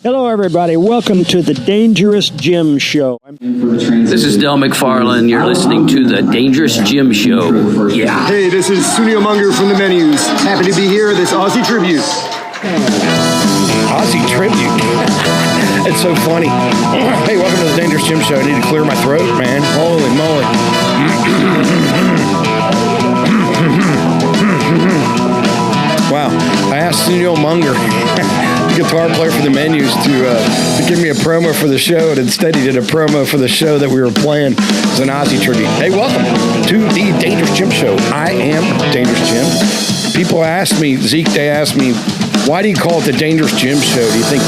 Hello, everybody. Welcome to the Dangerous Gym Show. This is Del McFarland. You're listening to the Dangerous Gym Show. Yeah. Hey, this is Sunil Munger from the Menus. Happy to be here at this Aussie tribute. Aussie tribute. It's so funny. Hey, welcome to the Dangerous Gym Show. I need to clear my throat, man. Holy moly. Wow. I asked Sunil Munger, the guitar player for the Menus, to give me a promo for the show, and instead he did a promo for the show that we were playing as an Aussie tribute. Hey, welcome to the Dangerous Gym Show. I am Dangerous Jim. People ask me, Zeke, they ask me, why do you call it the Dangerous Gym Show? Do you think,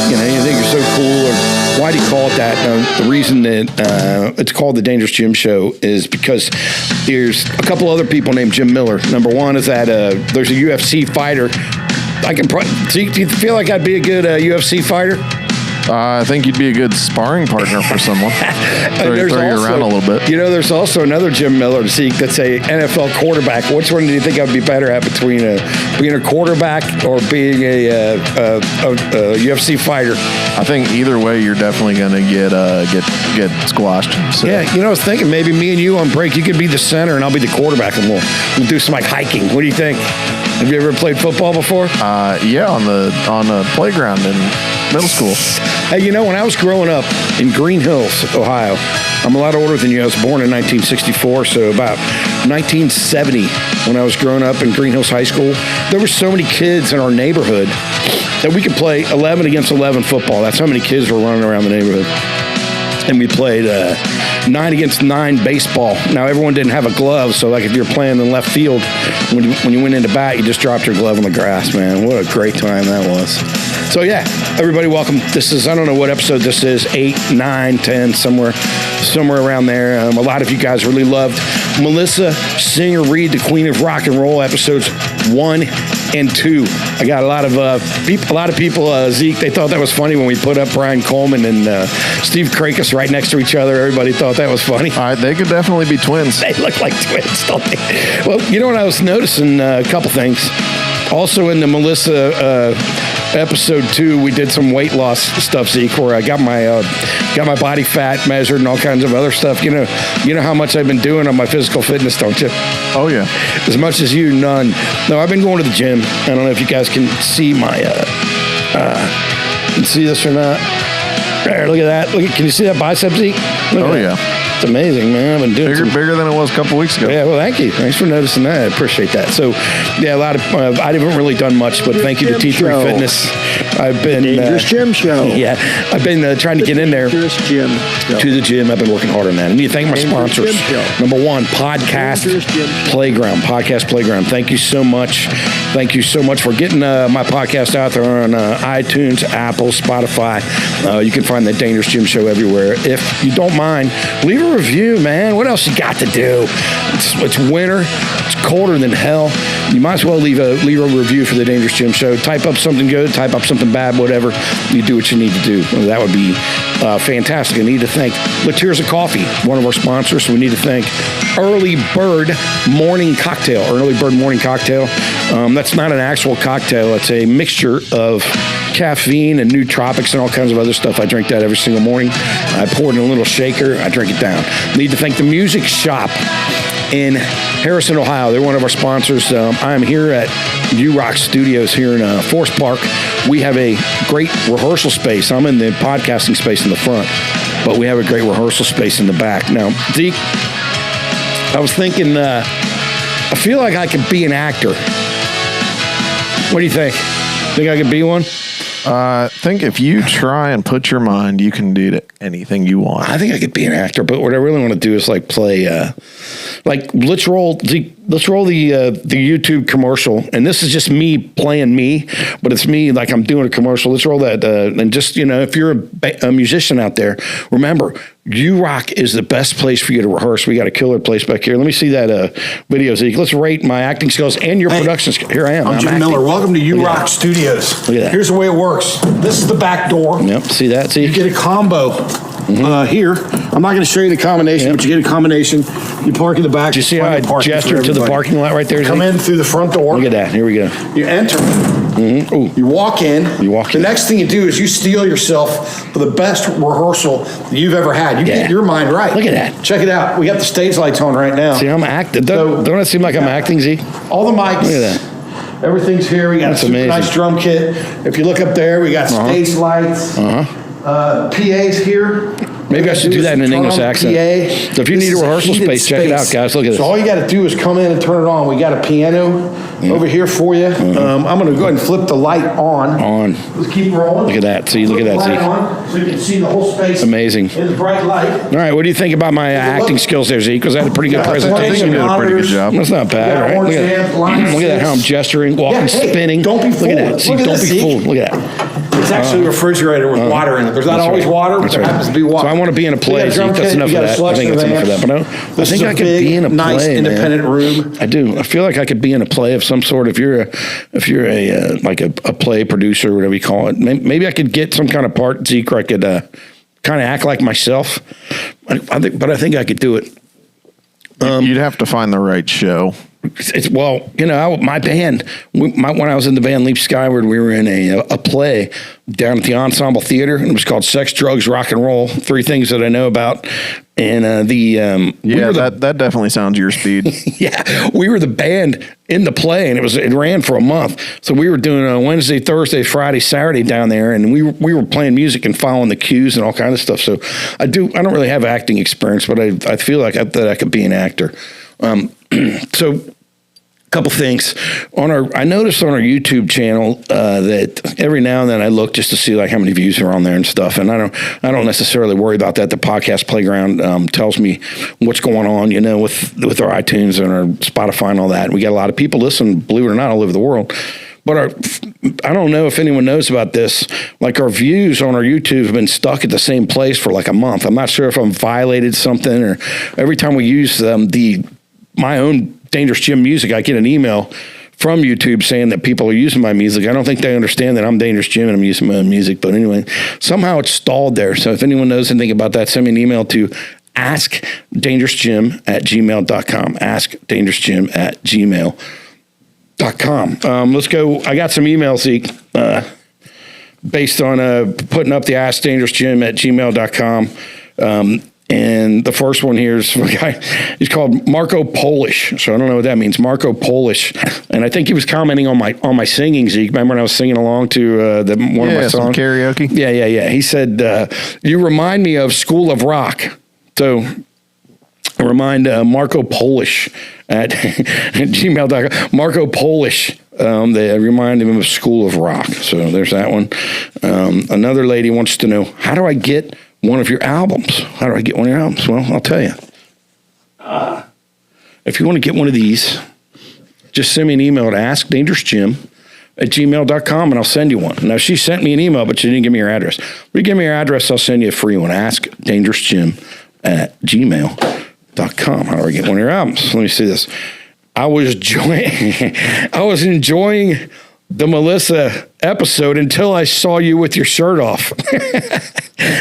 you think you're so cool, or why do you call it that? The reason that it's called the Dangerous Gym Show is because there's a couple other people named Jim Miller. Number one is that there's a UFC fighter. Zeke, do you feel like I'd be a good UFC fighter? I think you'd be a good sparring partner for someone. throw you around a little bit. There's also another Jim Miller, Zeke, that's a NFL quarterback. Which one do you think I'd be better at between being a quarterback or being a UFC fighter? I think either way, you're definitely going to get squashed. So. Yeah, I was thinking maybe me and you on break, you could be the center and I'll be the quarterback, and we'll do some hiking. What do you think? Have you ever played football before? Yeah, on the playground in middle school. Hey, when I was growing up in Green Hills, Ohio, I'm a lot older than you. I was born in 1964, so about 1970 when I was growing up in Green Hills High School, there were so many kids in our neighborhood that we could play 11 against 11 football. That's how many kids were running around the neighborhood. And we played 9 against 9 baseball. Now, everyone didn't have a glove, so if you're playing in left field, when you went into bat, you just dropped your glove on the grass, man. What a great time that was. So, yeah, everybody, welcome. This is, I don't know what episode this is, 8, 9, 10, somewhere around there. A lot of you guys really loved Melissa Singer Reed, the Queen of Rock and Roll, episodes 1 and 2. I got a lot of people, Zeke, they thought that was funny when we put up Brian Coleman and Steve Krakis right next to each other. Everybody thought that was funny. They could definitely be twins. They look like twins, don't they? Well, what I was noticing, a couple things. Also in the Melissa episode 2, we did some weight loss stuff, Zeke, where I got my body fat measured and all kinds of other stuff. You know how much I've been doing on my physical fitness, don't you? Oh, yeah. As much as you, none. No, I've been going to the gym. I don't know if you guys can see my, can see this or not. There, look at that. Can you see that bicep, Zeke? Yeah. It's amazing, man. I've been doing bigger than it was a couple weeks ago. Yeah, well, thank you. Thanks for noticing that. I appreciate that. So, yeah, I haven't really done much, but thank you to T3 Fitness. I've been Dangerous Gym Show. Yeah, I've been trying to get in there to the gym. I've been working hard on that. I need to thank my sponsors. Number one, Podcast Playground. Podcast Playground. Thank you so much. Thank you so much for getting my podcast out there on iTunes, Apple, Spotify. You can find the Dangerous Gym Show everywhere. If you don't mind, leave a review, man. What else you got to do? It's winter. It's colder than hell. You might as well leave a review for the Dangerous Gym Show. Type up something good, type up something bad, whatever. You do what you need to do. That would be fantastic. I need to thank Latiers of Coffee, one of our sponsors. We need to thank Early Bird Morning Cocktail. Early Bird Morning Cocktail. That's not an actual cocktail. It's a mixture of caffeine and nootropics and all kinds of other stuff. I drink that every single morning. I pour it in a little shaker. I drink it down. Need to thank the Music Shop in Harrison, Ohio. They're one of our sponsors. I'm here at U-Rock Studios here in Forest Park. We have a great rehearsal space. I'm in the podcasting space in the front, but we have a great rehearsal space in the back. Now, Zeke, I was thinking, I feel like I could be an actor. What do you think? Think I could be one? I think if you try and put your mind, you can do anything you want. I think I could be an actor, but what I really want to do is play. Let's roll the YouTube commercial, and this is just me playing me, but it's me I'm doing a commercial. Let's roll that, and just if you're a musician out there, remember. U-Rock is the best place for you to rehearse. We got a killer place back here. Let me see that video, Zeke. Let's rate my acting skills and your production skills. Here I am. I'm Jim Miller. Welcome to U-Rock Studios. Look at that. Here's the way it works. This is the back door. Yep. See that? See? You get a combo here. I'm not going to show you the combination, but you get a combination. You park in the back. Did you see how I gestured to the parking lot right there? Come in through the front door. Look at that. Here we go. You enter. Mm-hmm. Ooh. You walk in. The next thing you do is you steel yourself for the best rehearsal that you've ever had. You get your mind right. Look at that. Check it out. We got the stage lights on right now. See, I'm acting. Don't it seem like I'm acting, Z? All the mics. Look at that. Everything's here. We got a super nice drum kit. If you look up there, we got stage lights. PA's here. Maybe I should do that in an English accent. So if you need a rehearsal space, check it out, guys. Look at this. So all you got to do is come in and turn it on. We got a piano over here for you. I'm going to go ahead and flip the light on. Let's keep rolling. Look at that. See, look at that. See. So you can see the whole space. Amazing. In the bright light. All right, what do you think about my acting skills there, Zeke? Was that a pretty good presentation? I think you did a pretty good job. That's not bad, right? Look at that, how I'm gesturing, walking, spinning. Don't be fooled. Look at that. See, don't be fooled. Look at that. It's actually a refrigerator with water in it. There's not always water, but there happens to be water. So I want to be in a play. Zeke. That's enough of that. I think it's enough of that. But I think I could be in a play, nice independent room. I do. I feel like I could be in a play of some sort. If you're a like a play producer, or whatever you call it, maybe I could get some kind of part, Zeke, where I could kind of act like myself. I think I could do it. You'd have to find the right show. My band, when I was in the band Leap Skyward, we were in a play down at the Ensemble Theater, and it was called Sex, Drugs, Rock and Roll, 3 things that I know about. And that definitely sounds your speed. Yeah, we were the band in the play, and it ran for a month. So we were doing Wednesday, Thursday, Friday, Saturday down there, and we were playing music and following the cues and all kind of stuff. So I don't really have acting experience, but I feel like that I could be an actor. So a couple things I noticed on our YouTube channel that every now and then I look just to see like how many views are on there and stuff, and I don't necessarily worry about that. The Podcast Playground tells me what's going on, with our iTunes and our Spotify and all that. We got a lot of people listening, believe it or not, all over the world. But I don't know if anyone knows about this. Like our views on our YouTube have been stuck at the same place for like a month. I'm not sure if I'm violated something, or every time we use my own Dangerous Jim music, I get an email from YouTube saying that people are using my music. I don't think they understand that I'm Dangerous Jim and I'm using my own music. But anyway, somehow it's stalled there. So if anyone knows anything about that, send me an email to askdangerousjim@gmail.com. askdangerousjim@gmail.com. Let's go. I got some emails, Zeke, based on putting up the askdangerousjim@gmail.com. And the first one here is from a guy, he's called Marco Polish. So I don't know what that means, Marco Polish. And I think he was commenting on my singing, Zeke. Remember when I was singing along to one of my songs? Some karaoke. Yeah. He said, you remind me of School of Rock. So I remind Marco Polish at gmail.com. Marco Polish. They remind him of School of Rock. So there's that one. Another lady wants to know, how do I get one of your albums? How do I get one of your albums? Well, I'll tell you. If you want to get one of these, just send me an email to askdangerousjim@gmail.com and I'll send you one. Now, she sent me an email, but she didn't give me her address. If you give me your address, I'll send you a free one. askdangerousjim@gmail.com. How do I get one of your albums? Let me see this. I was enjoying the Melissa episode until I saw you with your shirt off.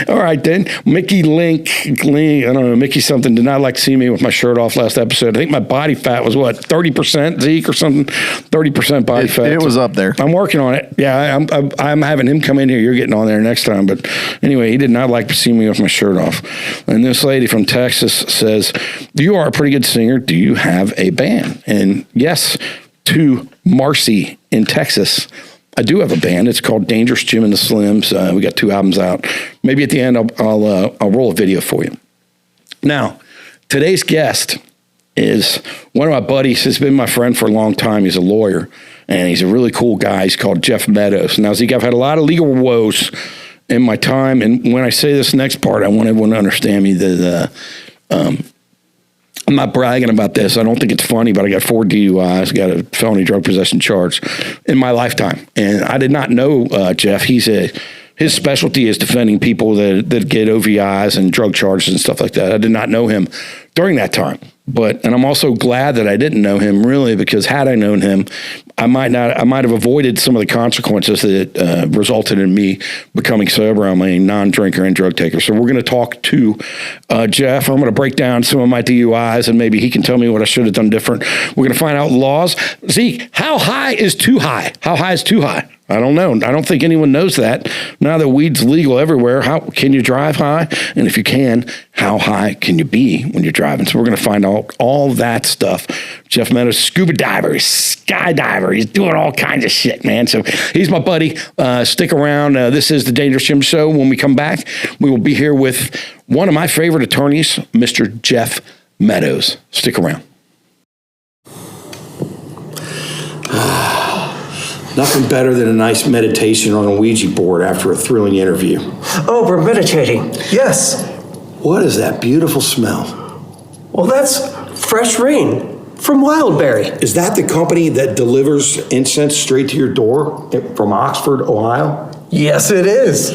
All right, then. Mickey Link, I don't know, Mickey something, did not like to see me with my shirt off last episode. I think my body fat was, 30%, Zeke, or something? 30% body fat. It was up there. I'm working on it. Yeah, I'm having him come in here. You're getting on there next time. But anyway, he did not like to see me with my shirt off. And this lady from Texas says, you are a pretty good singer. Do you have a band? And yes, to Marcy in Texas, I do have a band. It's called Dangerous Jim and the Slims. We got 2 albums out. Maybe at the end I'll roll a video for you. Now, today's guest is one of my buddies. He's been my friend for a long time. He's a lawyer, and he's a really cool guy. He's called Jeff Meadows. Now, Zeke, I've had a lot of legal woes in my time, and when I say this next part, I want everyone to understand me that I'm not bragging about this. I don't think it's funny, but I got 4 DUIs, got a felony drug possession charge in my lifetime. And I did not know Jeff. His specialty is defending people that get OVIs and drug charges and stuff like that. I did not know him during that time. And I'm also glad that I didn't know him, really, because had I known him, I might have avoided some of the consequences that resulted in me becoming sober. I'm a non-drinker and drug taker. So we're going to talk to Jeff. I'm going to break down some of my DUIs, and maybe he can tell me what I should have done different. We're going to find out laws. Zeke, how high is too high? How high is too high? I don't know. I don't think anyone knows that. Now that weed's legal everywhere, how can you drive high? And if you can, how high can you be when you're driving? So we're going to find out all that stuff. Jeff Meadows, scuba diver, he's skydiver. He's doing all kinds of shit, man. So he's my buddy. Stick around. This is the Dangerous Jim Show. When we come back, we will be here with one of my favorite attorneys, Mr. Jeff Meadows. Stick around. Nothing better than a nice meditation on a Ouija board after a thrilling interview. Oh, we're meditating. Yes. What is that beautiful smell? Well, that's fresh rain from Wildberry. Is that the company that delivers incense straight to your door from Oxford, Ohio? Yes, it is.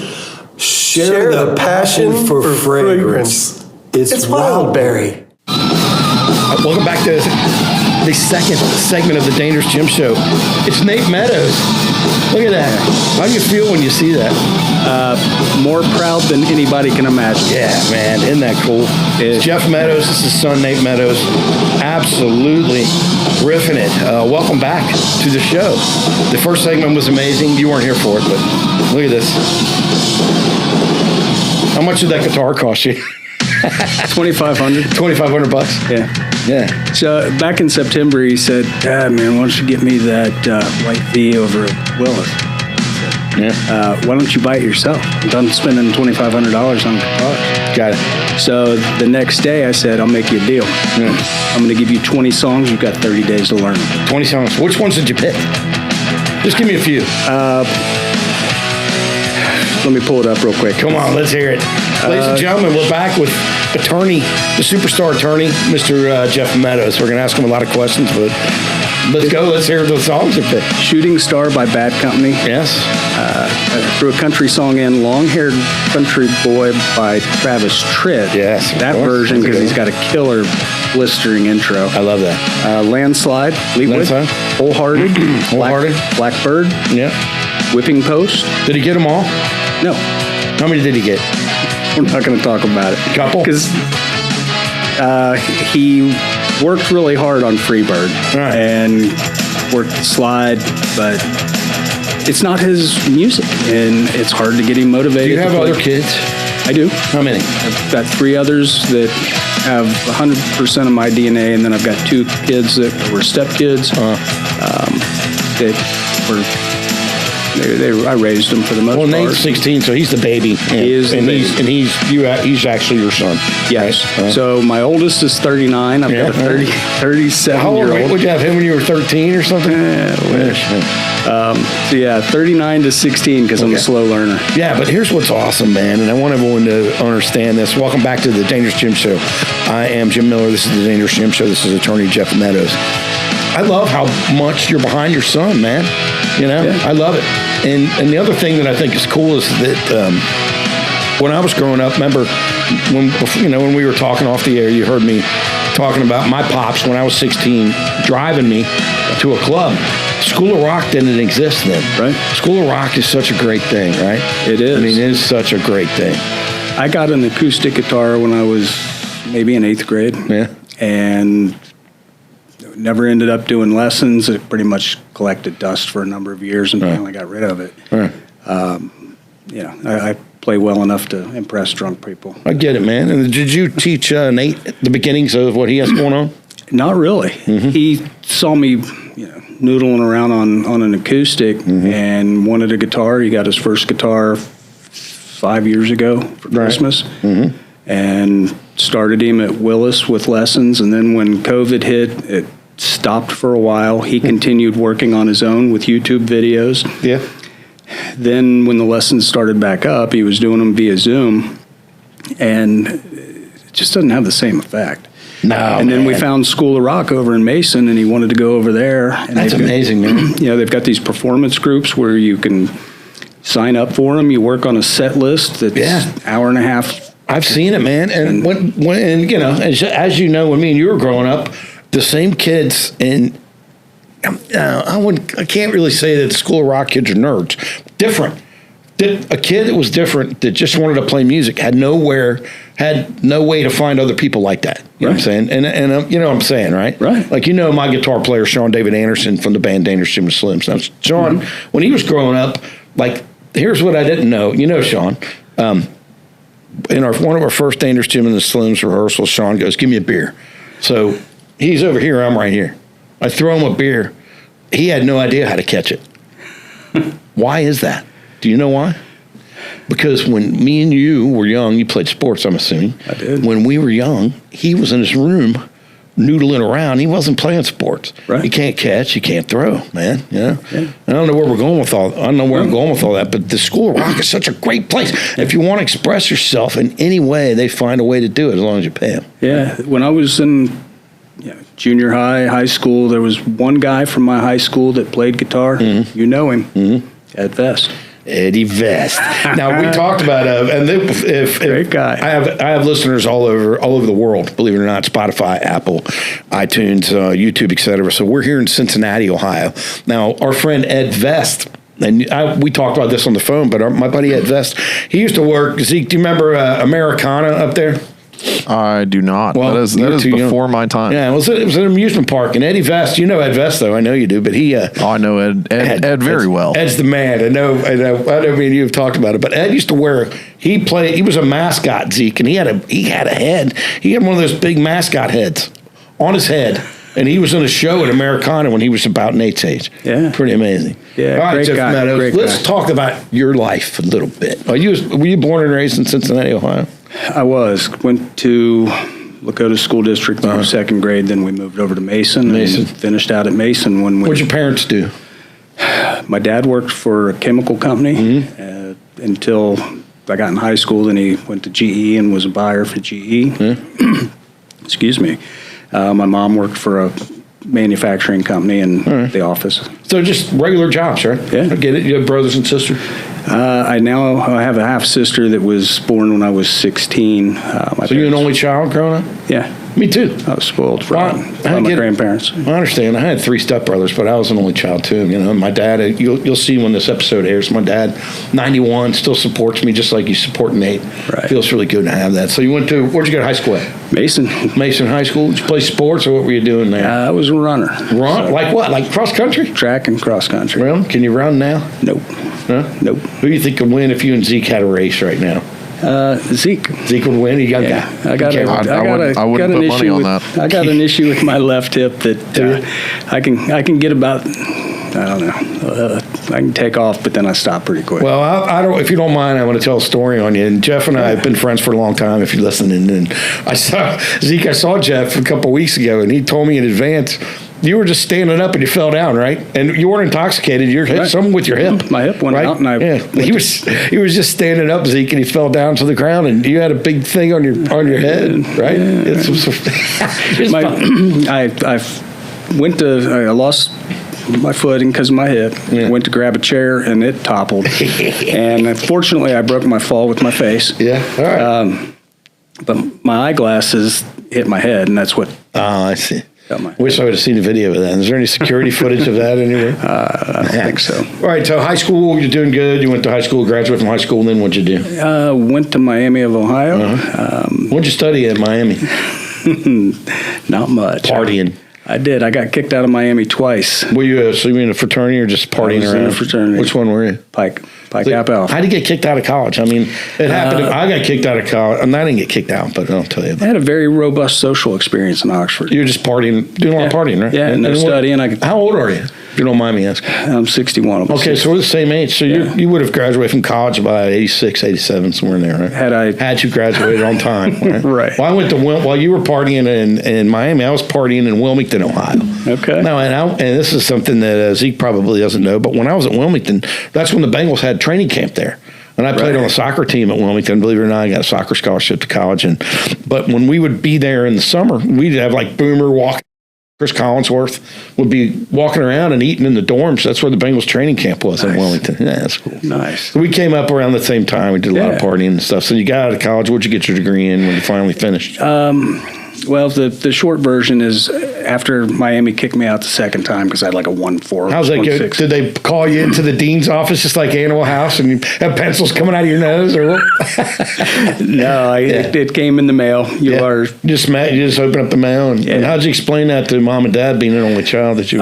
Share the passion for fragrance. It's Wildberry. Welcome back to the second segment of the Dangerous Jim Show. It's Nate Meadows. Look at that. How do you feel when you see that? More proud than anybody can imagine. Yeah, man. Isn't that cool? It's Jeff Meadows. This is his son, Nate Meadows. Absolutely riffing it. Welcome back to the show. The first segment was amazing. You weren't here for it, but look at this. How much did that guitar cost you? $2,500. $2,500. Yeah. So back in September, he said, man, why don't you get me that white V over at Willis? Yeah. Why don't you buy it yourself? I'm done spending $2,500 on guitars. Got it. So the next day, I said, I'll make you a deal. Yeah. I'm going to give you 20 songs. You've got 30 days to learn them. 20 songs. Which ones did you pick? Just give me a few. Let me pull it up real quick. Come on, let's hear it. Ladies and gentlemen, we're back with attorney, the superstar attorney, Mr. Jeff Meadows. We're going to ask him a lot of questions, but let's go. Let's hear the songs you picked. Shooting Star by Bad Company. Yes. I threw a country song in, Long Haired Country Boy by Travis Tritt. Yes. That version, because he's got a killer blistering intro. I love that. Landslide, Fleetwood, Landslide. Wholehearted, Wholehearted. Blackbird, Yeah. Whipping Post. Did he get them all? No, How many did he get? we're not going to talk about it. Couple? Because he worked really hard on Freebird Right. and worked the slide, but it's not his music, and it's hard to get him motivated. Do you have to play. other kids? I do. How many? I've got 3 others that have 100% of my DNA, and then I've got 2 kids that were stepkids that were. I raised them for the most part. Well, Nate's 16, so he's the baby. He is the baby. He's actually your son. Yes. Right? So my oldest is 39. I've got a 37-year-old. How old would you have him when you were 13 or something? I wish. So yeah, 39 to 16 because I'm a slow learner. Yeah, but here's what's awesome, man, and I want everyone to understand this. Welcome back to the Dangerous Jim Show. I am Jim Miller. This is the Dangerous Jim Show. This is attorney Jeff Meadows. I love how much you're behind your son, man. You know, yeah. I love it. And the other thing that I think is cool is that when I was growing up, remember when we were talking off the air, you heard me talking about my pops when I was 16 driving me to a club. School of Rock didn't exist then, right? School of Rock is such a great thing, right? It is. I mean, it is such a great thing. I got an acoustic guitar when I was maybe in 8th grade. Yeah. And never ended up doing lessons. It pretty much collected dust for a number of years and finally got rid of it. Right. I play well enough to impress drunk people. I get it, man. And did you teach Nate the beginnings of what he has going on? Not really. Mm-hmm. He saw me, noodling around on an acoustic and wanted a guitar. He got his first guitar 5 years ago for Christmas. Mm-hmm. And started him at Willis with lessons. And then when COVID hit, it stopped for a while. He continued working on his own with YouTube videos. Yeah. Then when the lessons started back up, he was doing them via Zoom. And it just doesn't have the same effect. No, and then we found School of Rock over in Mason, and he wanted to go over there. And that's amazing, man. They've got these performance groups where you can sign up for them. You work on a set list that's hour and a half. I've seen it, man. And when as you know, when me and you were growing up, the same kids and I can't really say that the School of Rock kids are nerds. Different. A kid that was different, that just wanted to play music, had no way to find other people like that. You know what I'm saying? And you know what I'm saying, right? Right. Like, my guitar player, Sean David Anderson from the band Dangerous Jim and Slims. Now, Sean, when he was growing up, like, here's what I didn't know. You know, Sean, in one of our first Dangerous Jim and the Slims rehearsals, Sean goes, "Give me a beer." So he's over here, I'm right here. I throw him a beer. He had no idea how to catch it. Why is that? Do you know why? Because when me and you were young, you played sports, I'm assuming. I did. When we were young, he was in his room noodling around. He wasn't playing sports. Right. You can't catch, you can't throw, man. Yeah. I don't know where we're going with all. I don't know where I'm going with all that. But the School of Rock is such a great place. If you want to express yourself in any way, they find a way to do it as long as you pay them. Yeah. When I was in junior high school, there was one guy from my high school that played guitar. You know him, Ed Vest. Eddie Vest. Now we talked about and if Great guy. I have listeners all over the world. Believe it or not, Spotify, Apple, iTunes, YouTube, etc. So we're here in Cincinnati, Ohio. Now our friend Ed Vest. And we talked about this on the phone, but my buddy Ed Vest, he used to work. Zeke, do you remember Americana up there? I do not. Well, that is before my time. Yeah, it was an amusement park. And Eddie Vest, you know Ed Vest, though. I know you do, but he... I know Ed very well. Ed's the man. I know me and you have talked about it, but Ed used to wear... He was a mascot, Zeke, and he had a head. He had one of those big mascot heads on his head. And he was in a show at Americana when he was about Nate's age. Yeah. Pretty amazing. Yeah, All right, great Jeff guy, Meadows, great let's guy. talk about your life a little bit. Were you born and raised in Cincinnati, Ohio? I went to Lakota School District through second grade, then we moved over to Mason. And finished out at Mason when What'd your parents do? My dad worked for a chemical company until I got in high school. Then he went to GE and was a buyer for GE. Excuse me. My mom worked for a manufacturing company in the office. So just regular jobs, right? Yeah. I get it. You have brothers and sisters? I have a half sister that was born when I was 16. So you're an only child growing up? Yeah. Me too. I was spoiled Well, by my grandparents. I understand. I had 3 stepbrothers, but I was an only child too. You know, my dad. You'll see when this episode airs. My dad, 91, still supports me just like you support Nate. Right. Feels really good to have that. So where'd you go to high school at? Mason. Mason High School. Did you play sports or what were you doing there? I was a runner. Run? Like what? Like cross country? Track and cross country. Run? Can you run now? Nope. Huh? Nope. Who do you think could win if you and Zeke had a race right now? Zeke. Zeke would win. You young guy. I wouldn't put money on that. I got an issue with my left hip that I can get about. I don't know. I can take off, but then I stop pretty quick. Well, I don't. If you don't mind, I want to tell a story on you. And Jeff and I have been friends for a long time. If you're listening, and I saw Jeff a couple of weeks ago, and he told me in advance. You were just standing up and you fell down, right? And you weren't intoxicated. You hit something with your hip. My hip went out, and he was just standing up, Zeke, and he fell down to the ground, and you had a big thing on your head, right? I lost my footing because of my hip. Went to grab a chair and it toppled. And unfortunately, I broke my fall with my face. Yeah. All right. But my eyeglasses hit my head, and that's what. Oh, I see. Wish I would have seen a video of that. Is there any security footage of that anywhere? I don't think so. All right, so high school, you're doing good. You went to high school, graduated from high school, and then what'd you do? Went to Miami of Ohio. What'd you study at Miami? Not much. Partying. I did. I got kicked out of Miami twice. Were you so you in a fraternity or just partying around? In a fraternity. Which one were you? Pike Alpha. How'd you get kicked out of college? I mean, it happened. I got kicked out of college. I didn't get kicked out, but I'll tell you. I had a very robust social experience in Oxford. You were just partying, doing a lot of partying, right? Yeah, no studying. How old are you? If you don't mind me asking. I'm 61. Okay, so we're the same age. So you would have graduated from college by 86, 87, somewhere in there, right? Had you graduated on time. Right. Right. Well, I went to while you were partying in Miami, I was partying in Wilmington, Ohio. Okay. No, and this is something that Zeke probably doesn't know, but when I was at Wilmington, that's when the Bengals had training camp there. And I played on a soccer team at Wilmington. Believe it or not, I got a soccer scholarship to college. But when we would be there in the summer, we'd have like Boomer walking. Chris Collinsworth would be walking around and eating in the dorms. That's where the Bengals training camp was in Wilmington. Yeah, that's cool. Nice. So we came up around the same time. We did a lot of partying and stuff. So you got out of college. What'd you get your degree in when you finally finished? Well, the short version is after Miami kicked me out the second time because I had like a 1.4. How's that go? 1.6. Did they call you into the dean's office just like Animal House and you have pencils coming out of your nose or what? No, it came in the mail. You just open up the mail. And how'd you explain that to mom and dad being an only child that you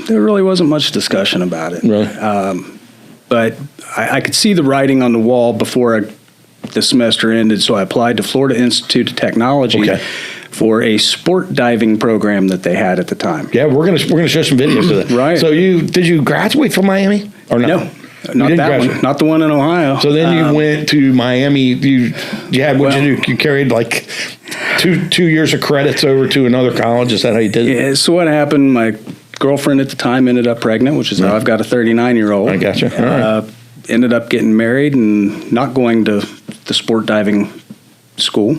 There really wasn't much discussion about it. Really? But I could see the writing on the wall before the semester ended, so I applied to Florida Institute of Technology for a sport diving program that they had at the time. Yeah, we're gonna show some videos of that. Right. So did you graduate from Miami or not? No. Not that one. Not the one in Ohio. So then you went to Miami. You had what you do? You carried like two years of credits over to another college. Is that how you did it? Yeah. So what happened? My girlfriend at the time ended up pregnant, which is how I've got a 39-year-old. I gotcha. All right. Ended up getting married and not going to the sport diving school.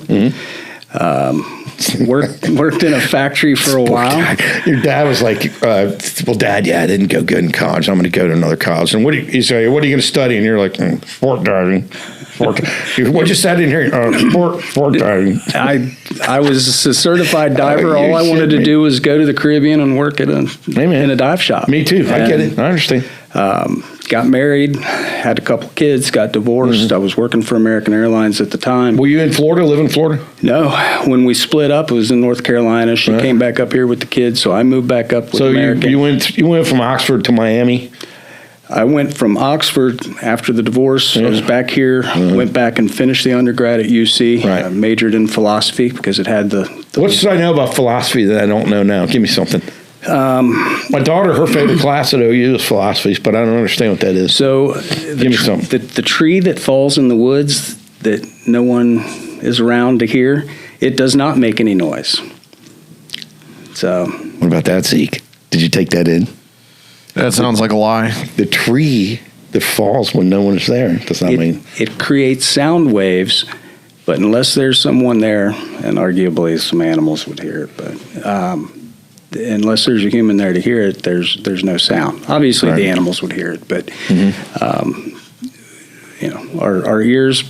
Worked in a factory for a while. Your dad was like, well, Dad, I didn't go good in college. I'm going to go to another college. And you say, what are you going to study? And you're like, sport diving. What you said in here? Sport diving. I was a certified diver. All I wanted to do was go to the Caribbean and work in a dive shop. Me too. I get it. I understand. Got married, had a couple kids, got divorced. I was working for American Airlines at the time. Were you in Florida, live in Florida? No. When we split up, it was in North Carolina. She came back up here with the kids, so I moved back up with American. So you went from Oxford to Miami? I went from Oxford after the divorce. I was back here, went back and finished the undergrad at UC. Right. I majored in philosophy because it had the What should I know about philosophy that I don't know now? Give me something. My daughter, her favorite class at OU is philosophy, but I don't understand what that is. So Give me something. The tree that falls in the woods that no one is around to hear, it does not make any noise. So What about that, Zeke? Did you take that in? That sounds like a lie. The tree that falls when no one is there does not mean. It creates sound waves, but unless there's someone there, and arguably some animals would hear it, but unless there's a human there to hear it, there's no sound. Obviously, the animals would hear it, but our ears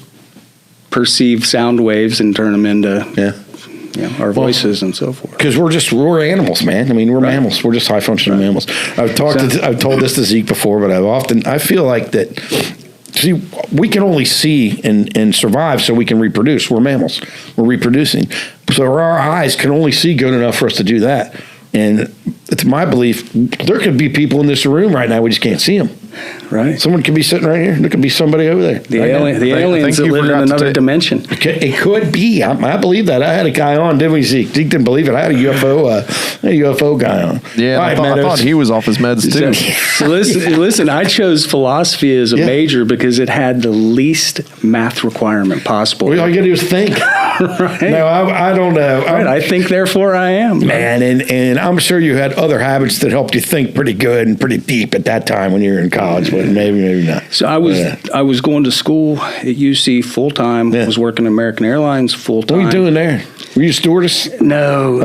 perceive sound waves and turn them into our voices and so forth. Because we're animals, man. I mean, we're mammals. We're just high functioning mammals. I've told this to Zeke before, but I feel like that. See, we can only see and survive so we can reproduce. We're mammals. We're reproducing. So our eyes can only see good enough for us to do that. And it's my belief, there could be people in this room right now, we just can't see them. Right. Someone could be sitting right here. There could be somebody over there. The aliens that live in another dimension. It could be. I believe that. I had a guy on, didn't we, Zeke? Zeke didn't believe it. I had a UFO guy on. Yeah, Right, I thought he was off his meds too. So listen, I chose philosophy as a major because it had the least math requirement possible. All you got to do is think. Right. No, I don't know. Right, I think, therefore I am. Man, and I'm sure you had other habits that helped you think pretty good and pretty deep at that time when you were in college, but maybe not. So I was going to school at UC full time. Yeah. Was working at American Airlines full time. What were you doing there? Were you a stewardess? No,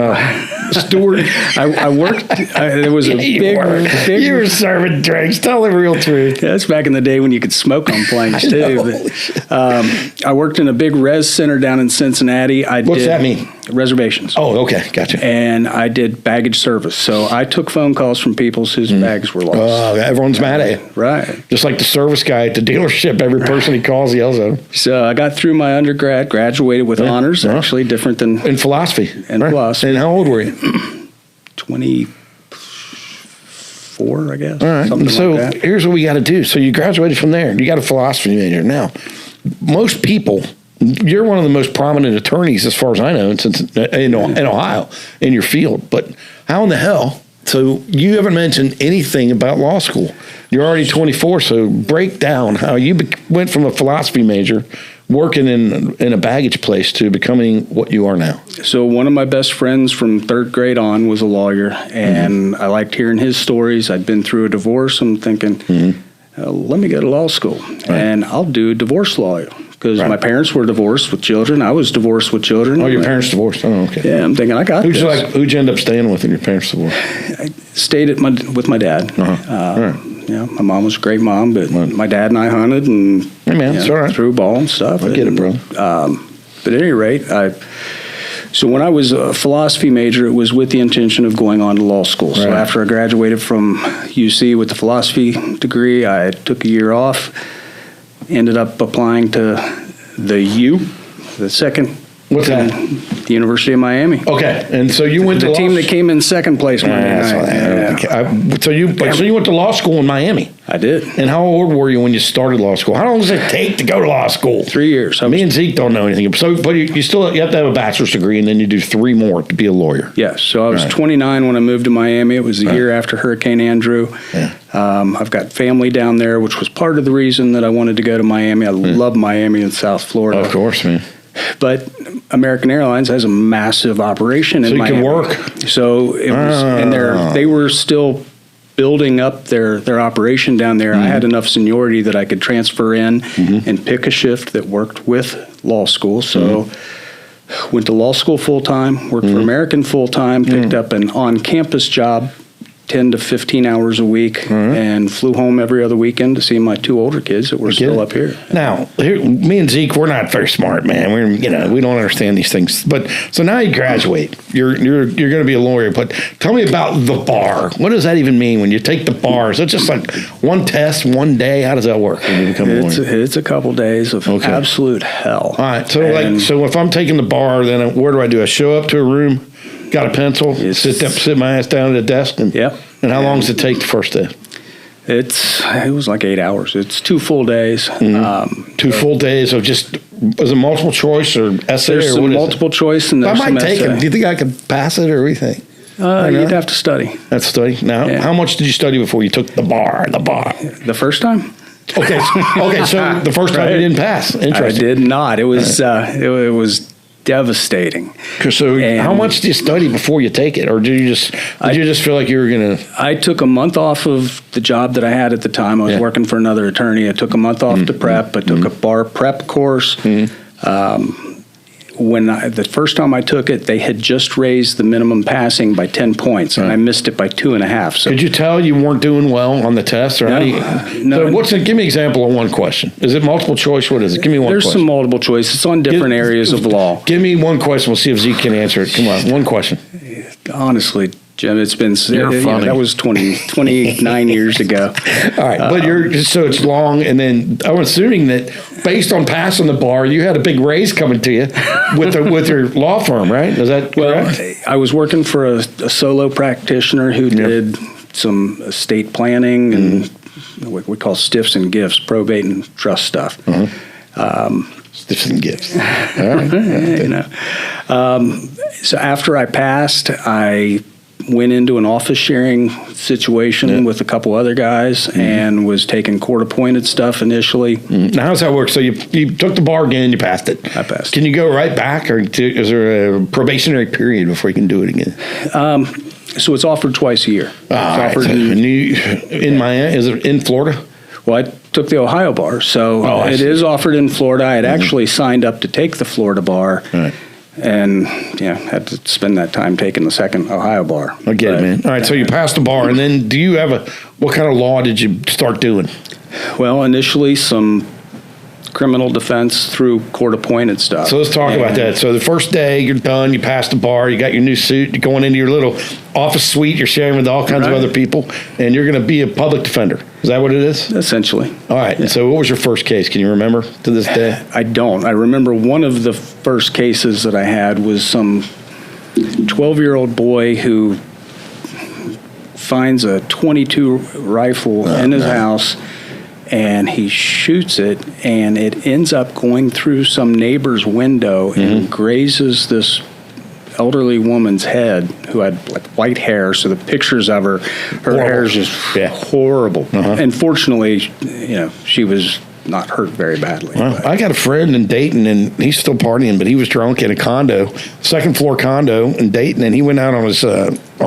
Steward. I worked. There was a big. You were serving drinks. Tell the real truth. That's back in the day when you could smoke on planes too. But, I worked in a big res center down in Cincinnati. What's that mean? Reservations. Oh, okay, gotcha. And I did baggage service. So I took phone calls from people whose bags were lost. Oh, everyone's mad at you. Right. Just like the service guy at the dealership, every person he calls yells at him. So I got through my undergrad, graduated with honors, actually different than In philosophy. In philosophy. And how old were you? 24, I guess. All right. Something So like that. here's what we got to do. So you graduated from there. You got a philosophy major. Now, most people, you're one of the most prominent attorneys, as far as I know, in Ohio, in your field. But how in the hell? So you haven't mentioned anything about law school. You're already 24, so break down how you went from a philosophy major, working in a baggage place, to becoming what you are now. So one of my best friends from third grade on was a lawyer, and I liked hearing his stories. I'd been through a divorce. I'm thinking, let me go to law school, and I'll do divorce law. Because my parents were divorced with children. I was divorced with children. Oh, your parents divorced? Oh, okay. Yeah, I'm thinking, I got this. Who'd you end up staying with in your parents' divorce? I stayed with my dad. All right. My mom was a great mom, but my dad and I hunted and Hey, man, it's all right. threw a ball and stuff. I get it, bro. But at any rate, I So when I was a philosophy major, it was with the intention of going on to law school. So Right. after I graduated from UC with the philosophy degree, I took a year off, ended up applying to the second. What's that? The University of Miami. Okay, and so you went to The law team that came in second place Monday night. Yeah. So you went to law school in Miami. I did. And how old were you when you started law school? How long does it take to go to law school? 3 years. Me and Zeke don't know anything. So, but you have to have a bachelor's degree, and then you do 3 more to be a lawyer. Yes. So I was Right. 29 when I moved to Miami. It was a year after Hurricane Andrew. Yeah. I've got family down there, which was part of the reason that I wanted to go to Miami. I love Miami and South Florida. Of course, man. But American Airlines has a massive operation in So you Miami. can work. So it was, and they were still building up their operation down there. I had enough seniority that I could transfer in and pick a shift that worked with law school. So went to law school full time, worked for American full time, picked up an on-campus job, 10 to 15 hours a week, and flew home every other weekend to see my 2 older kids that were still up here. Now, me and Zeke, we're not very smart, man. We don't understand these things. But so now you graduate. You're going to be a lawyer. But tell me about the bar. What does that even mean when you take the bar? Is it just like one test, one day? How does that work when you become a lawyer? It's a couple days of absolute hell. All right. So if I'm taking the bar, then what do? I show up to a room, got a pencil, sit my ass down at a desk, and And how long does it take the first day? It was like 8 hours. It's 2 full days. 2 full days of just, is it multiple choice or essay? There's or some what is multiple it? choice and there's I some might take essay. it. Do you think I could pass it, or what do you think? You'd have to study. That's study. Now, how much did you study before you took the bar? The first time? Okay, so the first time you didn't pass. Interesting. I did not. It was it was devastating. So how much do you study before you take it, or did you just feel like you were gonna? I took a month off of the job that I had at the time. I was working for another attorney. I took a month off to prep. I took a bar prep course. The first time I took it, they had just raised the minimum passing by 10 points, and I missed it by 2.5. So could you tell you weren't doing well on the test, or no. So give me an example of one question. Is it multiple choice? What is it? Give me one. There's question. some multiple choice. It's on different areas of law. Give me one question. We'll see if Zeke can answer it. Come on, one question. Honestly, Jim, it's been funny. that was 29 years ago. All right, but so it's long, and then I'm assuming that based on passing the bar, you had a big raise coming to you with your law firm, right? Is that correct? I was working for a solo practitioner who did some estate planning and what we call stiffs and gifts, probate and trust stuff. Stiffs and gifts. All right. So after I passed, I went into an office sharing situation with a couple other guys and was taking court-appointed stuff initially. Now, how's that work? So you took the bar again, you passed it. I passed. Can you go right back, or is there a probationary period before you can do it again? So it's offered twice a year. It's offered in Miami? Is it in Florida? Well, I took the Ohio bar, so it is offered in Florida. I had actually signed up to take the Florida bar. Right. And had to spend that time taking the second Ohio bar. I get it, man. All right, so you passed the bar, and then do you have what kind of law did you start doing? Well, initially some criminal defense through court-appointed stuff. So let's talk about that. So the first day, you're done, you passed the bar, you got your new suit, you're going into your little office suite, you're sharing with all kinds of other people, and you're going to be a public defender. Is that what it is? Essentially. All right. Yeah. So what was your first case? Can you remember to this day? I don't. I remember one of the first cases that I had was some 12-year-old boy who finds a .22 rifle in his house, and he shoots it, and it ends up going through some neighbor's window and grazes this elderly woman's head who had like white hair. So the pictures of her hair is just horrible. And fortunately, she was not hurt very badly. Well, I got a friend in Dayton, and he's still partying, but he was drunk in a condo, second floor condo in Dayton, and he went out on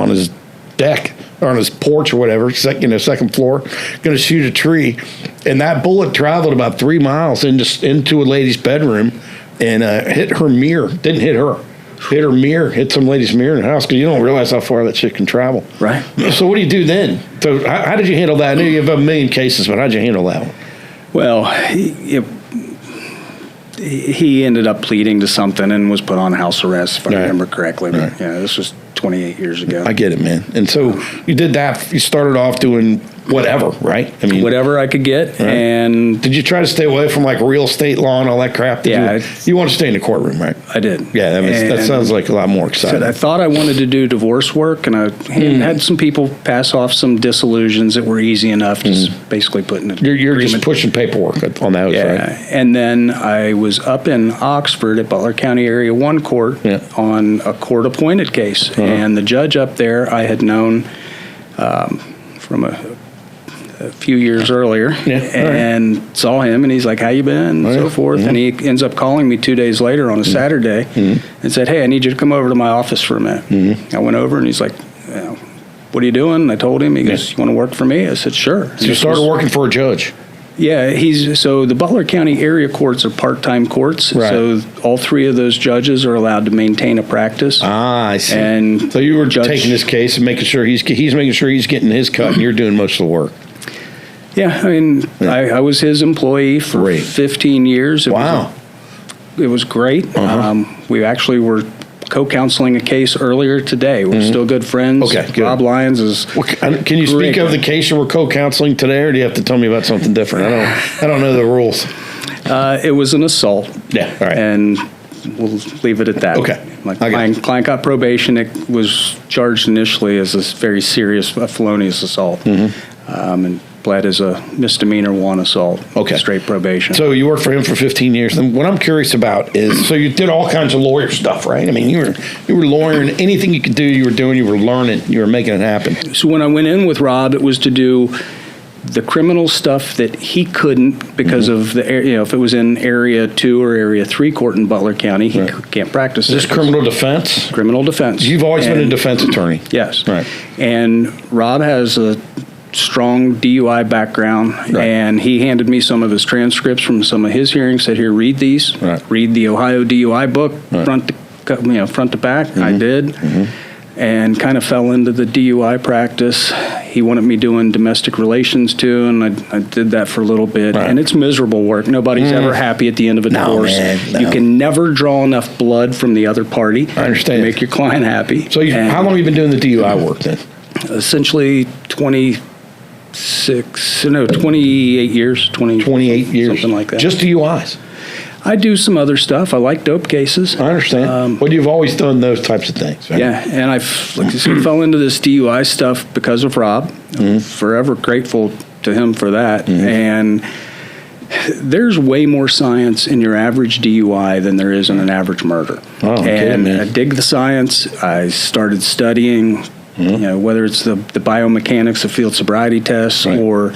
his deck or on his porch or whatever, second floor, going to shoot a tree, and that bullet traveled about 3 miles into a lady's bedroom and hit her mirror. Didn't hit her. Hit her mirror, hit some lady's mirror in the house, because you don't realize how far that shit can travel. Right. So what do you do then? So how did you handle that? I know you have a million cases, but how did you handle that one? Well, he ended up pleading to something and was put on house arrest, if I remember correctly. But, Right. yeah, this was 28 years ago. I get it, man. And so you did that. You started off doing whatever, right? I mean, whatever I could get, right. and did you try to stay away from like real estate law and all that crap? You want to stay in the courtroom, right? I did. Yeah, that sounds like a lot more exciting. I thought I wanted to do divorce work, and I had some people pass off some disillusions that were easy enough, just basically putting it. You're just pushing paperwork on those, right? And then I was up in Oxford at Butler County Area 1 Court on a court-appointed case, and the judge up there I had known from a few years earlier, and saw him, and he's like, "How you been?" and so forth. And he ends up calling me 2 days later on a Saturday and said, "Hey, I need you to come over to my office for a minute." I went over, and he's like, "What are you doing?" And I told him. He goes, "You want to work for me?" I said, "Sure." So you started working for a judge. Yeah, so the Butler County area courts are part-time courts. Right. So all three of those judges are allowed to maintain a practice. Ah, I see. And so you were taking this case and making sure he's making sure he's getting his cut, and you're doing most of the work. Yeah, I mean, I was his employee for 15 years. It was great. We actually were co-counseling a case earlier today. We're still good friends. Okay, good. Rob Lyons is. Can you speak of the case you were co-counseling today, or do you have to tell me about something different? I don't know the rules. It was an assault. Yeah, all right. And we'll leave it at that. Okay. My client got probation. It was charged initially as a very serious felonious assault, and pled as a misdemeanor 1 assault. Okay. Straight probation. So you worked for him for 15 years. And what I'm curious about is, so you did all kinds of lawyer stuff, right? I mean, you were lawyering. Anything you could do, you were doing. You were learning. You were making it happen. So when I went in with Rob, it was to do the criminal stuff that he couldn't because of the if it was in Area 2 or Area 3 court in Butler County, he can't practice. Is this criminal defense? Criminal defense. You've always been a defense attorney. Yes. Right. And Rob has a strong DUI background, and he handed me some of his transcripts from some of his hearings. Said, "Here, read these. Read the Ohio DUI book, front to back." I did, and kind of fell into the DUI practice. He wanted me doing domestic relations too, and I did that for a little bit. And it's miserable work. Nobody's ever happy at the end of a divorce. No. You can never draw enough blood from the other party. I understand. To make your client happy. So how long have you been doing the DUI work then? Essentially 28 years. 28 years. Something like that. Just DUIs? I do some other stuff. I like dope cases. I understand. But you've always done those types of things, right? Yeah, and I fell into this DUI stuff because of Rob. I'm forever grateful to him for that. And there's way more science in your average DUI than there is in an average murder. Oh, okay, and man. I dig the science. I started studying, whether it's the biomechanics of field sobriety tests or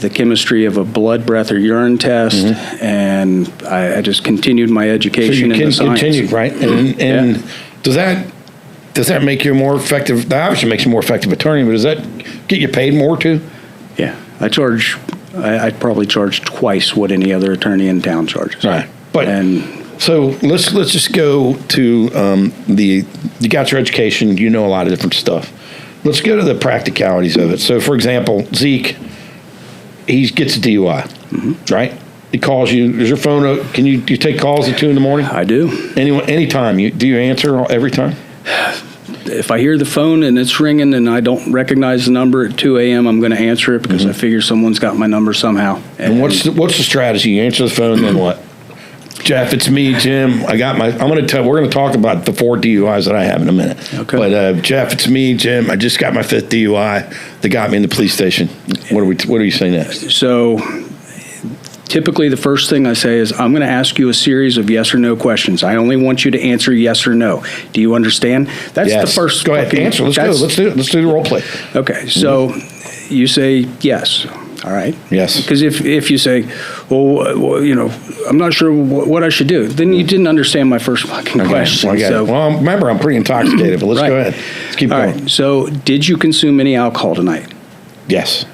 the chemistry of a blood, breath, or urine test, and I just continued my education in the science. Continued, right? And does that make you a more effective? That obviously makes you a more effective attorney, but does that get you paid more too? Yeah, I probably charge twice what any other attorney in town charges. Right, so let's just go to you got your education. You know a lot of different stuff. Let's go to the practicalities of it. So, for example, Zeke. He gets a DUI, right? He calls you. Is your phone up? Can you take calls at 2 in the morning? I do. Anytime. Do you answer every time? If I hear the phone and it's ringing and I don't recognize the number at 2 a.m., I'm going to answer it because I figure someone's got my number somehow. And what's the strategy? You answer the phone, then what? Jeff, it's me, Jim. We're going to talk about the 4 DUIs that I have in a minute. Okay. But Jeff, it's me, Jim. I just got my 5th DUI. They got me in the police station. What do you say next? So typically the first thing I say is, I'm going to ask you a series of yes or no questions. I only want you to answer yes or no. Do you understand? That's the first. Go ahead, answer. Let's go. Let's do it. Let's do the role play. Okay. So you say yes. All right. Yes. Because if you say, well, I'm not sure what I should do, then you didn't understand my first fucking question. Well, remember, I'm pretty intoxicated, but let's go ahead. Let's keep going. Right. So, did you consume any alcohol tonight? Yes.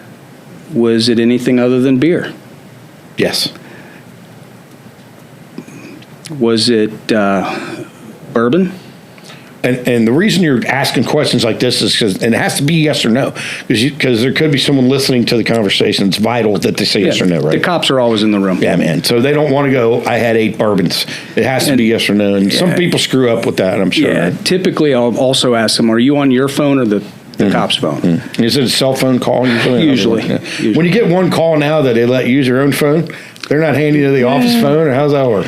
Was it anything other than beer? Yes. Was it bourbon? and the reason you're asking questions like this is because, and it has to be yes or no, because there could be someone listening to the conversation. It's vital that they say yes or no, right? The cops are always in the room. Yeah, man. So they don't want to go, I had 8 bourbons. It has to be yes or no. And some people screw up with that, I'm sure. Yeah, right? Typically I'll also ask them, are you on your phone or the cop's phone? Is it a cell phone call usually? Usually. When you get one call now that they let you use your own phone, they're not handing you the office phone, or how's that work?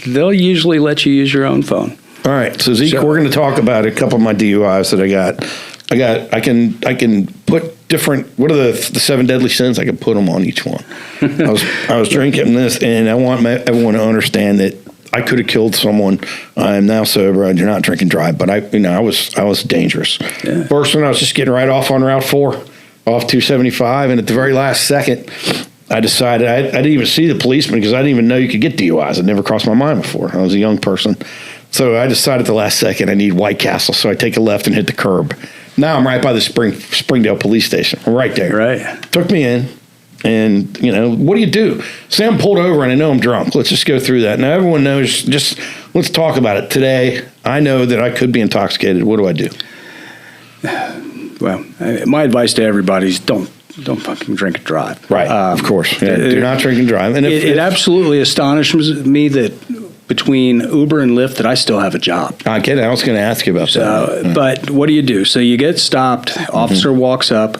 They'll usually let you use your own phone. All right, so Zeke, we're going to talk about a couple of my DUIs that I got. I can put different. What are the 7 deadly sins? I can put them on each one. I was drinking this, and I want everyone to understand that I could have killed someone. I am now sober. I do not drink and drive, but I was dangerous. Yeah. First one, I was just getting right off on Route 4, off 275, and at the very last second, I decided I didn't even see the policeman because I didn't even know you could get DUIs. It never crossed my mind before. I was a young person. So I decided at the last second I need White Castle. So I take a left and hit the curb. Now I'm right by the Springdale police station. I'm right there. Right. Took me in. And, what do you do? Say I'm pulled over and I know I'm drunk. Let's just go through that. Now everyone knows, just let's talk about it. Today, I know that I could be intoxicated. What do I do? Well, my advice to everybody is don't fucking drink and drive. Right, of course. Yeah, do not drink and drive. And it absolutely astonishes me that between Uber and Lyft that I still have a job. I get it. I was going to ask you about that. But what do? So you get stopped. Officer walks up.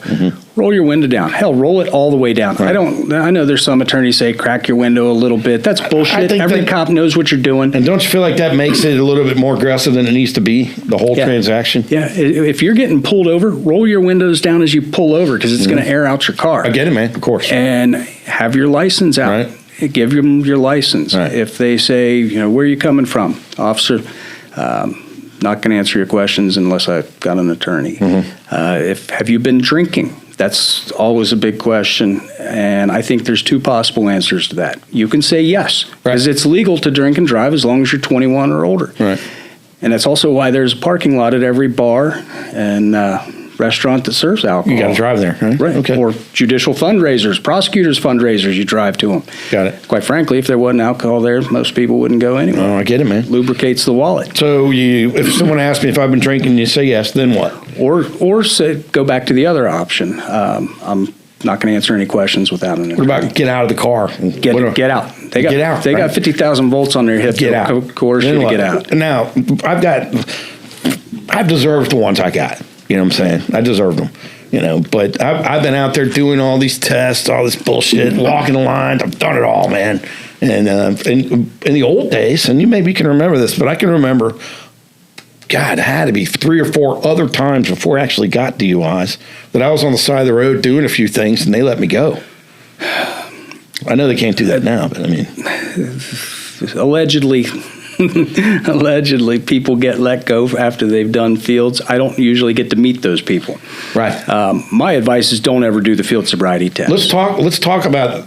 Roll your window down. Hell, roll it all the way down. Right. I know there's some attorneys say crack your window a little bit. That's bullshit. Every cop knows what you're doing. And don't you feel like that makes it a little bit more aggressive than it needs to be, the whole transaction? Yeah. If you're getting pulled over, roll your windows down as you pull over because it's going to air out your car. I get it, man. Of course. And have your license out. Right. Give them your license. Right. If they say, where are you coming from? Officer, not going to answer your questions unless I've got an attorney. Have you been drinking? That's always a big question. And I think there's 2 possible answers to that. You can say yes, because it's legal to drink and drive as long as you're 21 or older. Right. And that's also why there's a parking lot at every bar and restaurant that serves alcohol. You got to drive there, right? Right. Okay. Or judicial fundraisers, prosecutors' fundraisers, you drive to them. Got it. Quite frankly, if there wasn't alcohol there, most people wouldn't go anyway. Oh, I get it, man. Lubricates the wallet. So if someone asks me if I've been drinking, you say yes, then what? Or say, go back to the other option. I'm not going to answer any questions without an attorney. What about get out of the car? Get out. They got 50,000 volts on their hip. Get out. Coerce you to get out. Now, I've deserved the ones I got. You know what I'm saying? I deserved them, but I've been out there doing all these tests, all this bullshit, walking the lines. I've done it all, man. And in the old days, and maybe you can remember this, but I can remember, God, it had to be 3 or 4 other times before I actually got DUIs that I was on the side of the road doing a few things and they let me go. I know they can't do that now, but I mean. Allegedly, people get let go after they've done fields. I don't usually get to meet those people. Right. My advice is don't ever do the field sobriety test. Let's talk about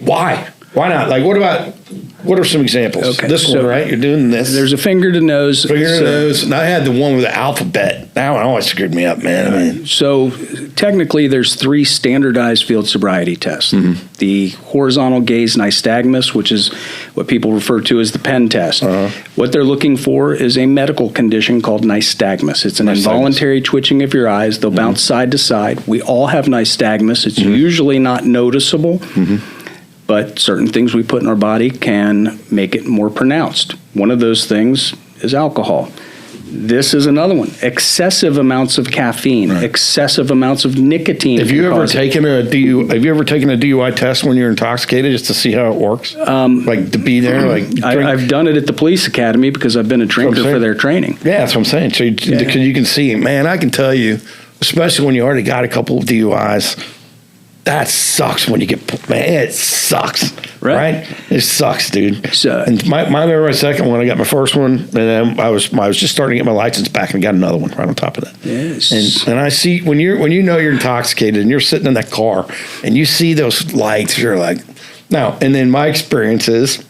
why. Why not? Like, what are some examples? Okay, this one, right? You're doing this. There's a finger to nose. Finger to nose. And I had the one with the alphabet. That one always screwed me up, man. So technically, there's 3 standardized field sobriety tests. The horizontal gaze nystagmus, which is what people refer to as the pen test. What they're looking for is a medical condition called nystagmus. It's an involuntary twitching of your eyes. They'll bounce side to side. We all have nystagmus. It's usually not noticeable. But certain things we put in our body can make it more pronounced. One of those things is alcohol. This is another one. Excessive amounts of caffeine, excessive amounts of nicotine. Have you ever taken a DUI test when you're intoxicated just to see how it works? Like to be there, I've done it at the police academy because I've been a drinker for their training. Yeah, that's what I'm saying. So you can see, man, I can tell you, especially when you already got a couple of DUIs. That sucks when you get, man, it sucks, right? It sucks, dude. And my second one, I got my first one, and then I was just starting to get my license back, and I got another one right on top of that. Yes. And I see, when you know you're intoxicated, and you're sitting in that car, and you see those lights, you're like, now, and then my experience is,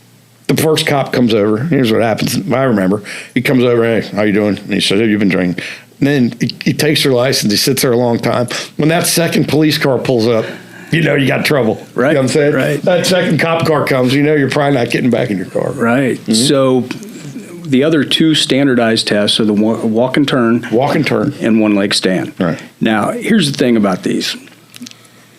the first cop comes over, here's what happens, I remember, he comes over, hey, how you doing? And he says, have you been drinking? And then he takes your license, he sits there a long time. When that second police car pulls up, you know you got trouble. Right. You know what I'm saying? Right. That second cop car comes, you know you're probably not getting back in your car. Right. So the other two standardized tests are the walk and turn, and one leg stand. Right. Now, here's the thing about these.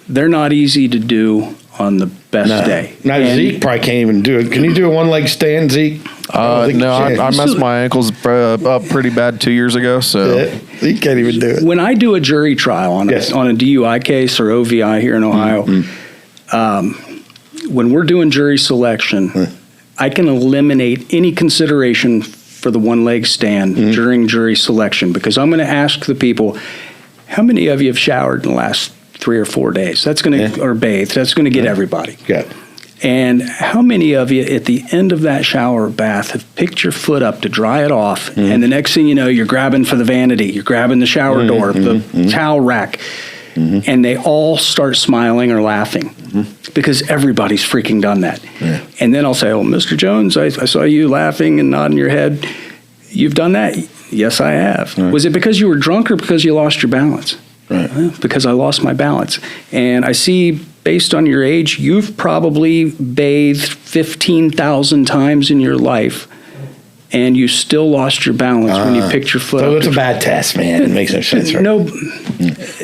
They're not easy to do on the best day. Now, Zeke probably can't even do it. Can you do a one leg stand, Zeke? I messed my ankles up pretty bad 2 years ago, so. He can't even do it. When I do a jury trial on a DUI case or OVI here in Ohio, when we're doing jury selection, I can eliminate any consideration for the one leg stand during jury selection, because I'm going to ask the people, how many of you have showered in the last 3 or 4 days? That's going to, or bathed. That's going to get everybody. Good. And how many of you at the end of that shower or bath have picked your foot up to dry it off, and the next thing you know, you're grabbing for the vanity, you're grabbing the shower door, the towel rack, and they all start smiling or laughing because everybody's freaking done that. And then I'll say, oh, Mr. Jones, I saw you laughing and nodding your head. You've done that? Yes, I have. Was it because you were drunk or because you lost your balance? Because I lost my balance. And I see, based on your age, you've probably bathed 15,000 times in your life, and you still lost your balance when you picked your foot up. So it's a bad test, man. It makes no sense. Right? No.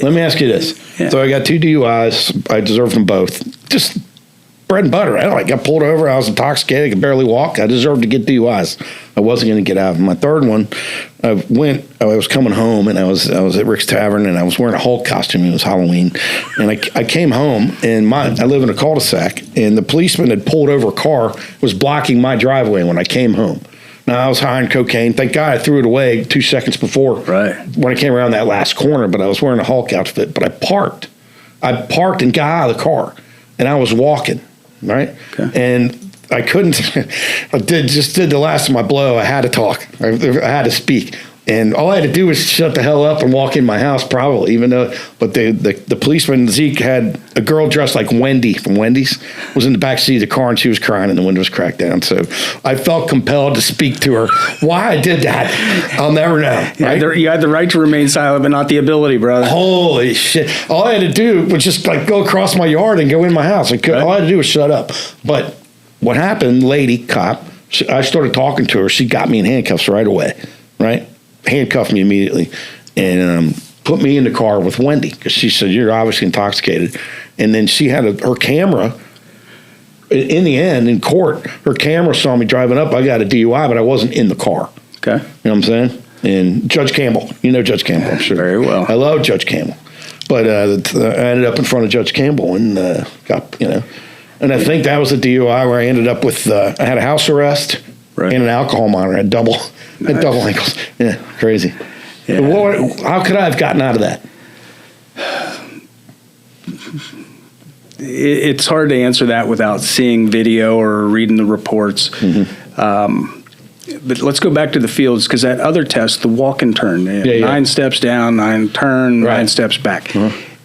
Let me ask you this. Yeah. So I got 2 DUIs. I deserve them both. Just bread and butter. I got pulled over. I was intoxicated. I could barely walk. I deserved to get DUIs. I wasn't going to get out of them. My third one, I was coming home, and I was at Rick's Tavern, and I was wearing a Hulk costume. It was Halloween. And I came home, and I live in a cul-de-sac, and the policeman had pulled over a car, was blocking my driveway when I came home. Now, I was high on cocaine. Thank God I threw it away 2 seconds before when I came around that last corner, but I was wearing a Hulk outfit. But I parked and got out of the car, and I was walking, right? Okay. And I couldn't, just did the last of my blow. I had to talk. I had to speak. And all I had to do was shut the hell up and walk in my house, probably, but the policeman, Zeke, had a girl dressed like Wendy from Wendy's, was in the back seat of the car, and she was crying, and the window was cracked down. So I felt compelled to speak to her. Why I did that, I'll never know. Right? You had the right to remain silent, but not the ability, brother. Holy shit. All I had to do was just go across my yard and go in my house. All I had to do was shut up. But what happened, lady cop, I started talking to her. She got me in handcuffs right away, right? Handcuffed me immediately and put me in the car with Wendy, because she said, you're obviously intoxicated. And then she had her camera. In the end, in court, her camera saw me driving up. I got a DUI, but I wasn't in the car. Okay. You know what I'm saying? And Judge Campbell, you know Judge Campbell, I'm sure. Very well. I love Judge Campbell. But I ended up in front of Judge Campbell and got, and I think that was a DUI where I ended up with, I had a house arrest and an alcohol monitor. I had double ankles. Yeah, crazy. Yeah. How could I have gotten out of that? It's hard to answer that without seeing video or reading the reports. But let's go back to the fields, because that other test, the walk and turn, 9 steps down, 9 turn, 9 steps back.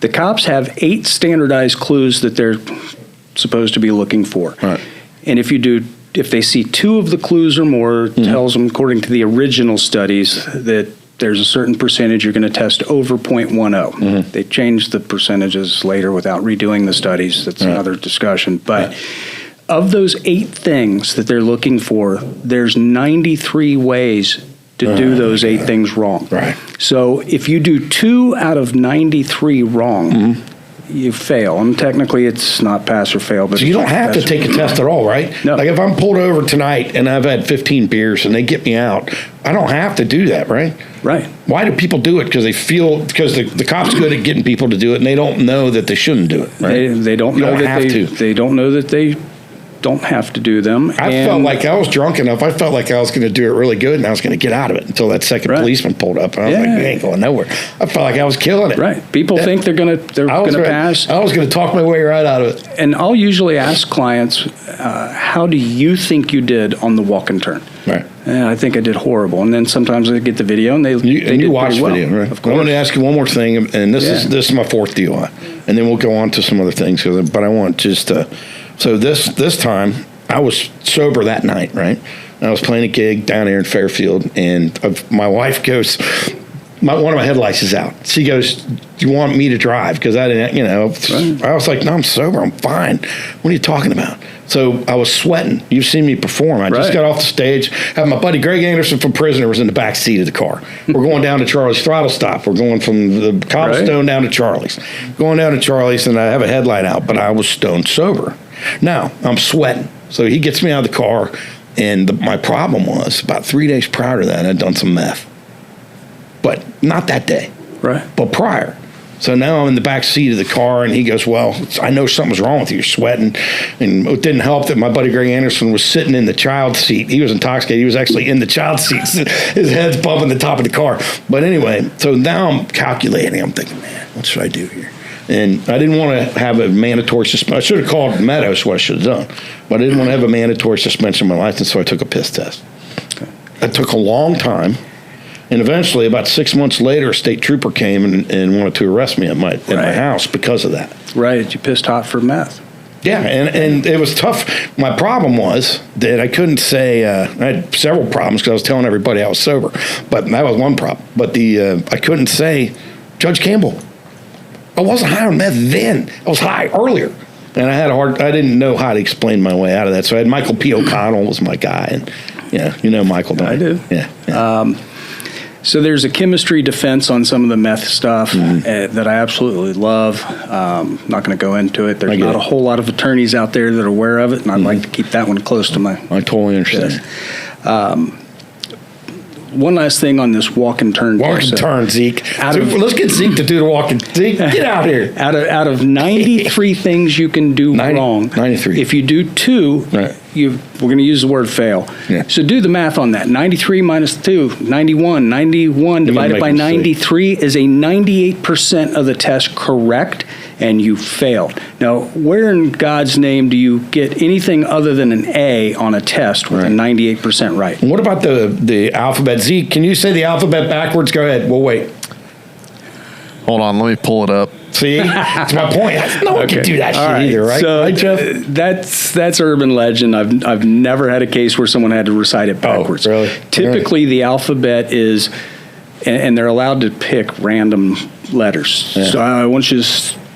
The cops have 8 standardized clues that they're supposed to be looking for. And if they see 2 of the clues or more, it tells them, according to the original studies, that there's a certain percentage you're going to test over 0.10. They changed the percentages later without redoing the studies. That's another discussion. But of those 8 things that they're looking for, there's 93 ways to do those 8 things wrong. So if you do 2 out of 93 wrong, you fail. And technically, it's not pass or fail. But so you don't have to take a test at all, right? No. Like if I'm pulled over tonight and I've had 15 beers and they get me out, I don't have to do that, right? Right. Why do people do it? Because the cop's good at getting people to do it, and they don't know that they shouldn't do it. Right? They don't know that they don't know that they don't have to do them. I felt like I was drunk enough. I felt like I was going to do it really good, and I was going to get out of it until that second policeman pulled up. And I was like, "We ain't going nowhere." I felt like I was killing it. Right. People think they're going to pass. I was going to talk my way right out of it. And I'll usually ask clients, "How do you think you did on the walk and turn?" Right. And I think I did horrible. And then sometimes I get the video, and they did watch pretty well, video, right? of course. I want to ask you one more thing, and this is my 4th DUI, and then we'll go on to some other things. But I want just so this time. I was sober that night, right? I was playing a gig down here in Fairfield, and my wife goes, one of my headlights is out. She goes, "Do you want me to drive?" Because I didn't, I was like, "No, I'm sober. I'm fine. What are you talking about?" So I was sweating. You've seen me perform. I just got off the stage. Had my buddy Greg Anderson from Prisoner was in the back seat of the car. We're going down to Charlie's Throttle Stop. We're going from the Cobblestone down to Charlie's. Going down to Charlie's, and I have a headlight out, but I was stone sober. Now, I'm sweating. So he gets me out of the car, and my problem was about 3 days prior to that, I'd done some meth. But not that day. Right. But prior. So now I'm in the back seat of the car, and he goes, well, I know something's wrong with you. You're sweating. And it didn't help that my buddy Greg Anderson was sitting in the child seat. He was intoxicated. He was actually in the child seat. His head's bumping the top of the car. But anyway, so now I'm calculating. I'm thinking, man, what should I do here? And I didn't want to have a mandatory suspension. I should have called Meadows, what I should have done. But I didn't want to have a mandatory suspension of my license, so I took a piss test. Okay. It took a long time. And eventually, about 6 months later, a state trooper came and wanted to arrest me at my house because of that. Right. You pissed hot for meth. Yeah, and it was tough. My problem was that I couldn't say, I had several problems because I was telling everybody I was sober. But that was one problem. But I couldn't say, Judge Campbell, I wasn't high on meth then. I was high earlier. And I didn't know how to explain my way out of that. So I had Michael P. O'Connell was my guy. And yeah, you know Michael, don't you? I do. Yeah. So there's a chemistry defense on some of the meth stuff that I absolutely love. Not going to go into it. There's not a whole lot of attorneys out there that are aware of it, and I'd like to keep that one close to my I totally understand. One last thing on this walk and turn. Walk and turn, Zeke. Let's get Zeke to do the walk and Zeke. Get out here. Out of 93 things you can do wrong, 93. If you do two, we're going to use the word fail. Yeah. So do the math on that. 93 minus 2, 91. 91 divided by 93 is a 98% of the test correct, and you failed. Now, where in God's name do you get anything other than an A on a test with a 98% right? What about the alphabet? Zeke, can you say the alphabet backwards? Go ahead. We'll wait. Hold on, let me pull it up. See, that's my point. No one can do that shit either, right? So right, Jeff? That's urban legend. I've never had a case where someone had to recite it backwards. Oh, really? Typically, the alphabet is, and they're allowed to pick random letters. Yeah. So I want you to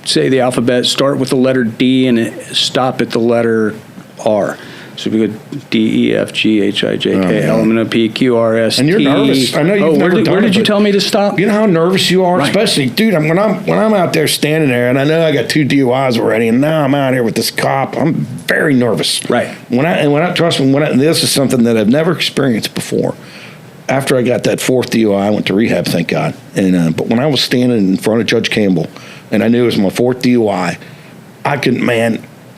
say the alphabet, start with the letter D and stop at the letter R. So we go D, E, F, G, H, I, J, K, L, M, N, O, P, Q, R, S, T. And you're nervous. I know you've never done it. Where did you tell me to stop? You know how nervous you are, especially, dude. When I'm out there standing there, and I know I got 2 DUIs already, and now I'm out here with this cop. I'm very nervous. Right. Trust me. This is something that I've never experienced before. After I got that 4th DUI, I went to rehab, thank God. And but when I was standing in front of Judge Campbell, and I knew it was my 4th DUI,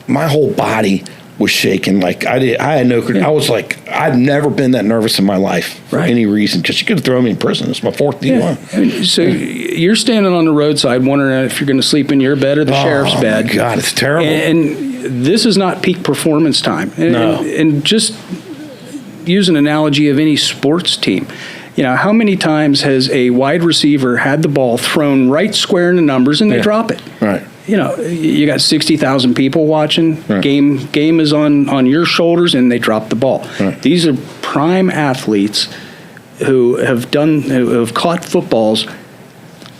my whole body was shaking. Like I had no. I was like, I've never been that nervous in my life for any reason. Because you could have thrown me in prison. It's my 4th DUI. So you're standing on the roadside wondering if you're going to sleep in your bed or the sheriff's bed. Oh my God, it's terrible. And this is not peak performance time. And just use an analogy of any sports team. You know, how many times has a wide receiver had the ball thrown right square in the numbers and they drop it? Right. You know, you got 60,000 people watching. Right. Game is on your shoulders, and they drop the ball. Right. These are prime athletes who have caught footballs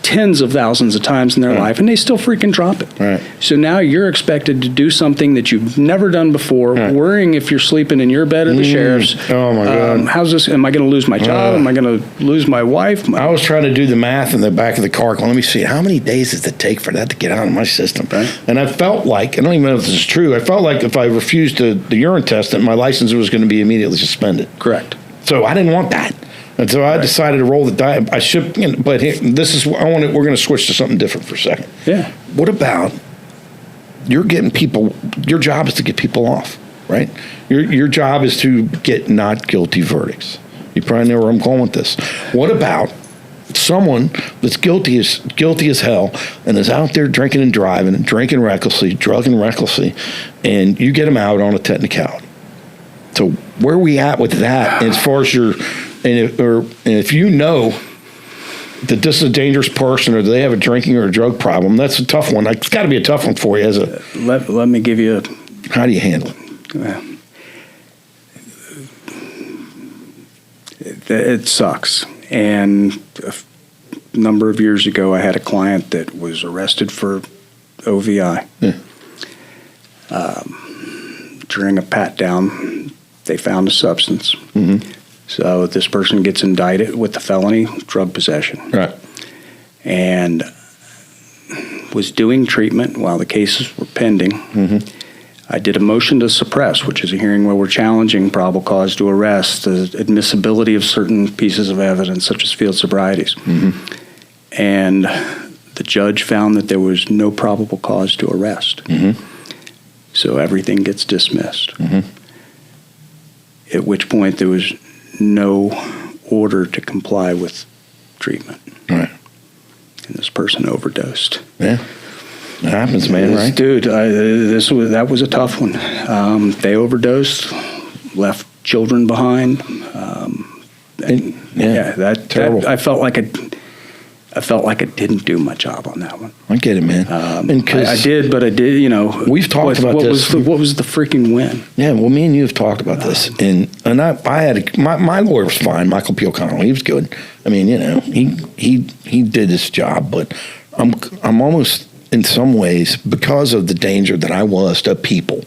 tens of thousands of times in their life, and they still freaking drop it. Right. So now you're expected to do something that you've never done before, worrying if you're sleeping in your bed or the sheriff's. Oh my God! How's this? Am I going to lose my job? Am I going to lose my wife? I was trying to do the math in the back of the car. Let me see. How many days does it take for that to get out of my system? Right. And I felt like, I don't even know if this is true, I felt like if I refused the urine test, that my license was going to be immediately suspended. Correct. So I didn't want that. And so I decided to roll the dice. I should, but this is, we're going to switch to something different for a second. Yeah. What about, you're getting people, your job is to get people off, right? Your job is to get not guilty verdicts. You probably know where I'm going with this. What about someone that's guilty as hell and is out there drinking and driving and drinking recklessly, drugging recklessly, and you get them out on a technicality? So where are we at with that as far as your, and if you know that this is a dangerous person or they have a drinking or a drug problem, that's a tough one. It's got to be a tough one for you as a. Let me give you how do you handle it? It sucks. And a number of years ago, I had a client that was arrested for OVI. Yeah. during a pat-down, they found a substance. Mm-hmm. So this person gets indicted with the felony drug possession. Right. And was doing treatment while the cases were pending. Mm-hmm. I did a motion to suppress, which is a hearing where we're challenging probable cause to arrest, the admissibility of certain pieces of evidence, such as field sobrieties. Mm-hmm. And the judge found that there was no probable cause to arrest. Mm-hmm. So everything gets dismissed. Mm-hmm. At which point there was no order to comply with treatment. Right. And this person overdosed. Yeah. It happens, man, right? Dude, that was a tough one. They overdosed, left children behind. Terrible. I felt like I didn't do my job on that one. I get it, man. I did, but I did. You know, we've talked about this. What was the freaking win? Yeah, well, me and you have talked about this, and I had my lawyer was fine, Michael P. O'Connell. He was good. I mean, you know, he did his job, but I'm almost in some ways because of the danger that I was to people.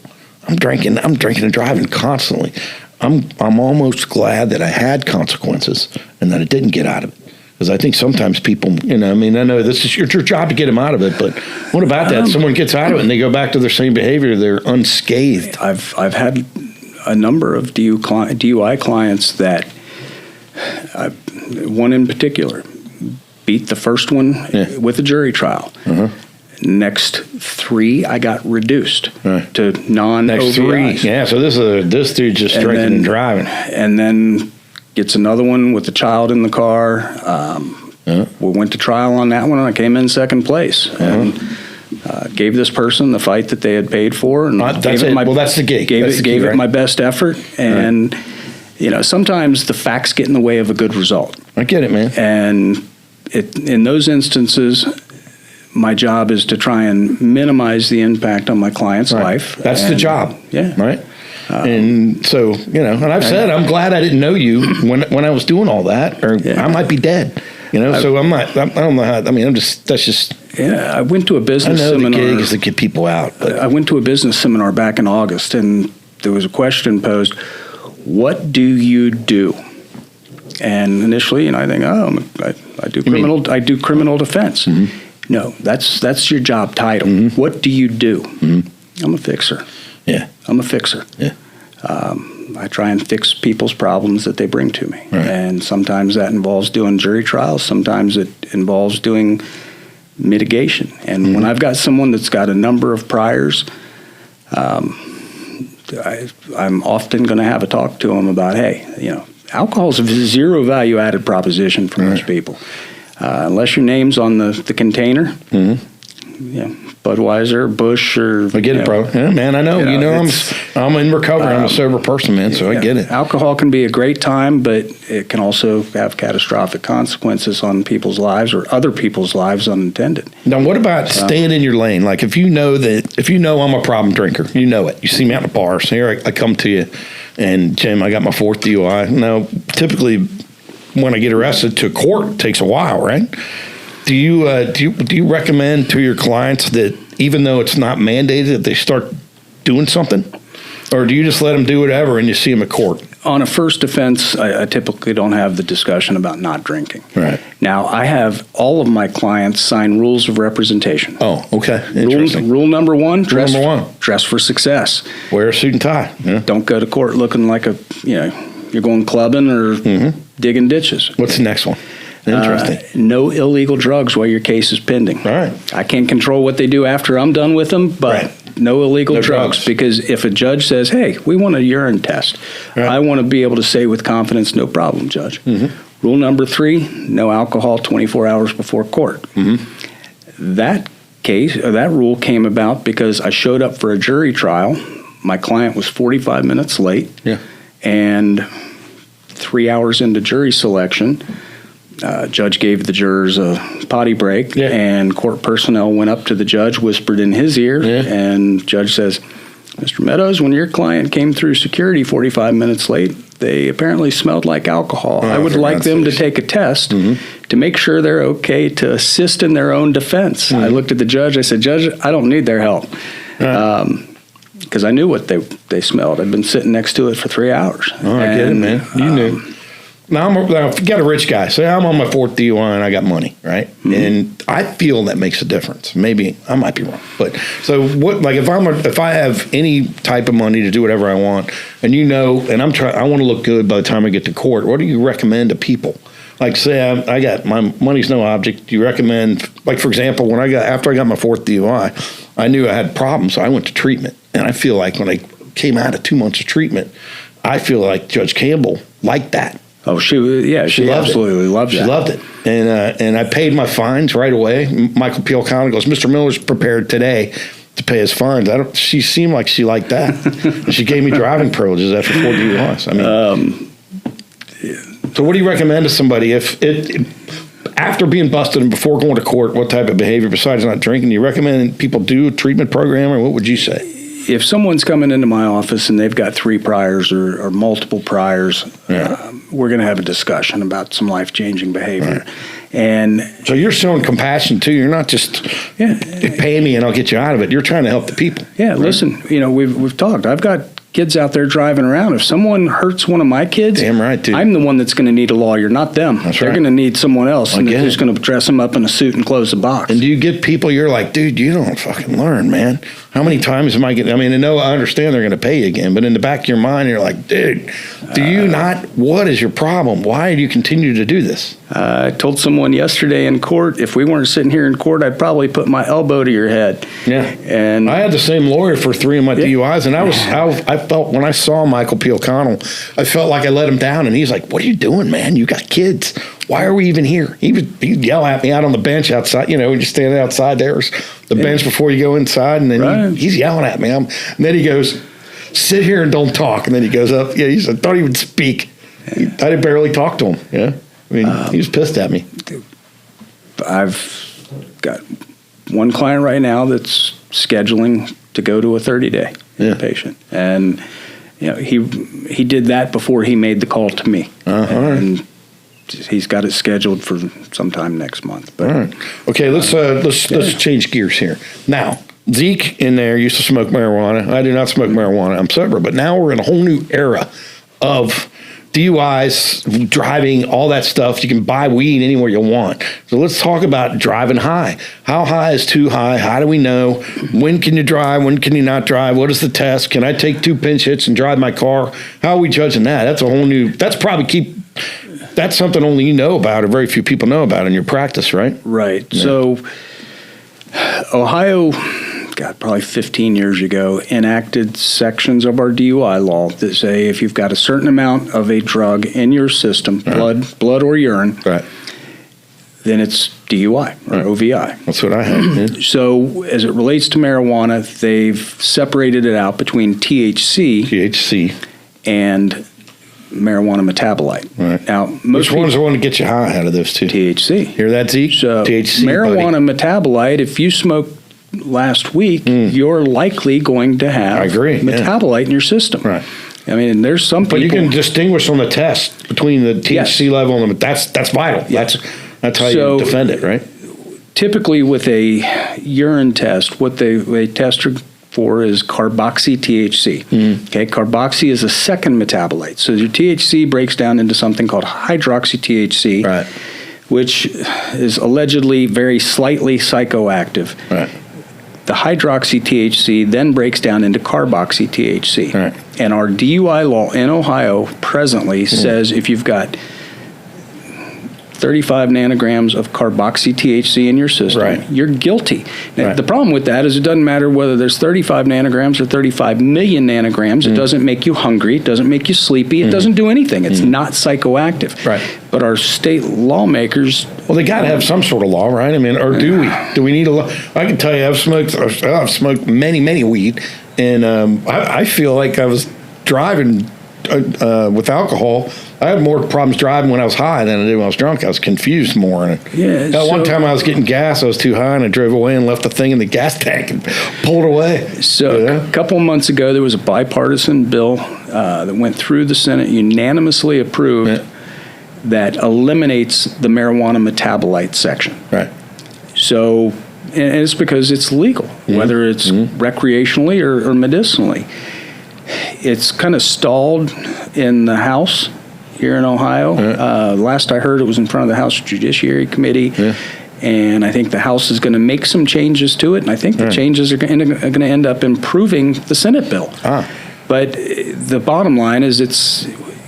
I'm drinking and driving constantly. I'm almost glad that I had consequences and that I didn't get out of it. Because I think sometimes people, you know, I mean, I know this is your job to get them out of it, but what about that? Someone gets out of it and they go back to their same behavior, they're unscathed. I've had a number of DUI clients that, one in particular, beat the first one with a jury trial. Uh-huh. Next three, I got reduced to non-OVIs. Next three, yeah. So this dude just drinking and driving, and then gets another one with the child in the car. We went to trial on that one, and I came in second place. And gave this person the fight that they had paid for, and that's the gig. Gave it my best effort, and you know, sometimes the facts get in the way of a good result. I get it, man. And in those instances, my job is to try and minimize the impact on my client's life. That's the job. Yeah. Right. And so, you know, and I've said, I'm glad I didn't know you when I was doing all that, or I might be dead, you know, so I don't know how, I mean, that's just. Yeah, I went to a business seminar. The gig is to get people out. But. I went to a business seminar back in August, and there was a question posed, what do you do? And initially, you know, I think, I do criminal defense. Mm-hmm. No, that's your job title. Mm-hmm. What do you do? Mm-hmm. I'm a fixer. Yeah. I'm a fixer. Yeah. I try and fix people's problems that they bring to me. Right. And sometimes that involves doing jury trials. Sometimes it involves doing mitigation. And when I've got someone that's got a number of priors, I'm often going to have a talk to them about, hey, you know, alcohol is a zero value added proposition for most people. Unless your name's on the container, Budweiser, Busch, or I get it, bro. Yeah, man, I know. You know, I'm in recovery. I'm a sober person, man, so I get it. Alcohol can be a great time, but it can also have catastrophic consequences on people's lives or other people's lives unintended. Now, what about staying in your lane? Like, if you know I'm a problem drinker, you know it. You see me out in the bars. Here I come to you, and Jim, I got my 4th DUI. Now, typically, when I get arrested to court, it takes a while, right? Do you recommend to your clients that even though it's not mandated that they start doing something, or do you just let them do whatever and you see them at court? On a first offense, I typically don't have the discussion about not drinking. Right. Now, I have all of my clients sign rules of representation. Oh, okay. Interesting. Rule number one, dress for success. Wear a suit and tie. Yeah. Don't go to court looking like you're going clubbing or digging ditches. What's the next one? Interesting. No illegal drugs while your case is pending. All right. I can't control what they do after I'm done with them, but no illegal drugs. Because if a judge says, hey, we want a urine test, I want to be able to say with confidence, no problem, Judge. Mm-hmm. Rule number 3, no alcohol 24 hours before court. Mm-hmm. That rule came about because I showed up for a jury trial. My client was 45 minutes late. Yeah. And 3 hours into jury selection, judge gave the jurors a potty break, and court personnel went up to the judge, whispered in his ear, and judge says, Mr. Meadows, when your client came through security 45 minutes late, they apparently smelled like alcohol. I would like them to take a test to make sure they're okay to assist in their own defense. I looked at the judge. I said, Judge, I don't need their help. because I knew what they smelled. I'd been sitting next to it for 3 hours. Oh, I get it, man. You knew. Now, if you got a rich guy, say I'm on my 4th DUI and I got money, right? Mm-hmm. And I feel that makes a difference. Maybe I might be wrong, but so what? Like if I have any type of money to do whatever I want, and and I want to look good by the time I get to court. What do you recommend to people? Like say I got my money's no object. Do you recommend, like for example, after I got my 4th DUI, I knew I had problems, so I went to treatment, and I feel like when I came out of 2 months of treatment, I feel like Judge Campbell liked that. Oh, she absolutely loved it. She loved it. And I paid my fines right away. Michael P. O'Connell goes, Mr. Miller's prepared today to pay his fines. She seemed like she liked that. And she gave me driving privileges after 4 DUIs. So what do you recommend to somebody if after being busted and before going to court, what type of behavior besides not drinking, do you recommend people do a treatment program, or what would you say? If someone's coming into my office and they've got 3 priors or multiple priors, we're going to have a discussion about some life-changing behavior. Right. And so you're showing compassion too. You're not just pay me and I'll get you out of it. You're trying to help the people. Yeah, right? Listen, we've talked. I've got kids out there driving around. If someone hurts one of my kids, damn right, dude. I'm the one that's going to need a lawyer, not them. That's They're right. going to need someone else who's going to dress them up in a suit and close the box. And do you get people you're like, dude, you don't fucking learn, man. How many times am I getting? I mean, I understand they're going to pay you again, but in the back of your mind, you're like, dude, do you not? What is your problem? Why do you continue to do this? I told someone yesterday in court, if we weren't sitting here in court, I'd probably put my elbow to your head. Yeah. And I had the same lawyer for 3 of my DUIs, and I felt when I saw Michael P. O'Connell, I felt like I let him down, and he's like, what are you doing, man? You got kids. Why are we even here? He'd yell at me out on the bench outside. When you stand outside, there's the bench before you go inside, and then he's yelling at me. And then he goes, sit here and don't talk. And then he goes up. Yeah, he said, don't even speak. I barely talk to him. Yeah. I mean, he was pissed at me. I've got one client right now that's scheduling to go to a 30-day inpatient. And, he did that before he made the call to me. And he's got it scheduled for sometime next month. But, all right. Okay, let's change gears here. Now, Zeke in there used to smoke marijuana. I do not smoke marijuana. I'm sober. But now we're in a whole new era of DUIs, driving, all that stuff. You can buy weed anywhere you want. So let's talk about driving high. How high is too high? How do we know? When can you drive? When can you not drive? What is the test? Can I take 2 pinch hits and drive my car? How are we judging that? That's something only you know about, or very few people know about in your practice, right? Right. Yeah. So Ohio, probably 15 years ago, enacted sections of our DUI law that say if you've got a certain amount of a drug in your system, blood or urine, then it's DUI or OVI. That's what I have. So as it relates to marijuana, they've separated it out between THC and marijuana metabolite. Right. Now, which one's the one to get you high out of those two? THC. Hear that, Zeke? So THC, marijuana metabolite, if you smoke last week, you're likely going to have metabolite in your system. Right. I mean, there's some people. But you can distinguish on the test between the THC level and that's vital. Yes. That's how you defend it, right? Typically with a urine test, what they test for is carboxy THC. Okay, carboxy is a second metabolite. So your THC breaks down into something called hydroxy THC, which is allegedly very slightly psychoactive. Right. The hydroxy THC then breaks down into carboxy THC. Right. And our DUI law in Ohio presently says if you've got 35 nanograms of carboxy THC in your system, you're guilty. Now, the problem with that is it doesn't matter whether there's 35 nanograms or 35 million nanograms. It doesn't make you hungry. It doesn't make you sleepy. It doesn't do anything. It's not psychoactive. Right. But our state lawmakers... Well, they got to have some sort of law, right? I mean, or do we? Do we need a law? I can tell you I've smoked many weed, and I feel like I was driving with alcohol. I had more problems driving when I was high than I did when I was drunk. I was confused more. And one time I was getting gas, I was too high, and I drove away and left the thing in the gas tank and pulled away. So a couple of months ago, there was a bipartisan bill that went through the Senate, unanimously approved, that eliminates the marijuana metabolite section. Right. So And it's because it's legal, whether it's recreationally or medicinally. It's kind of stalled in the House here in Ohio. Last I heard, it was in front of the House Judiciary Committee. And I think the House is going to make some changes to it, and I think the changes are going to end up improving the Senate bill. But the bottom line is,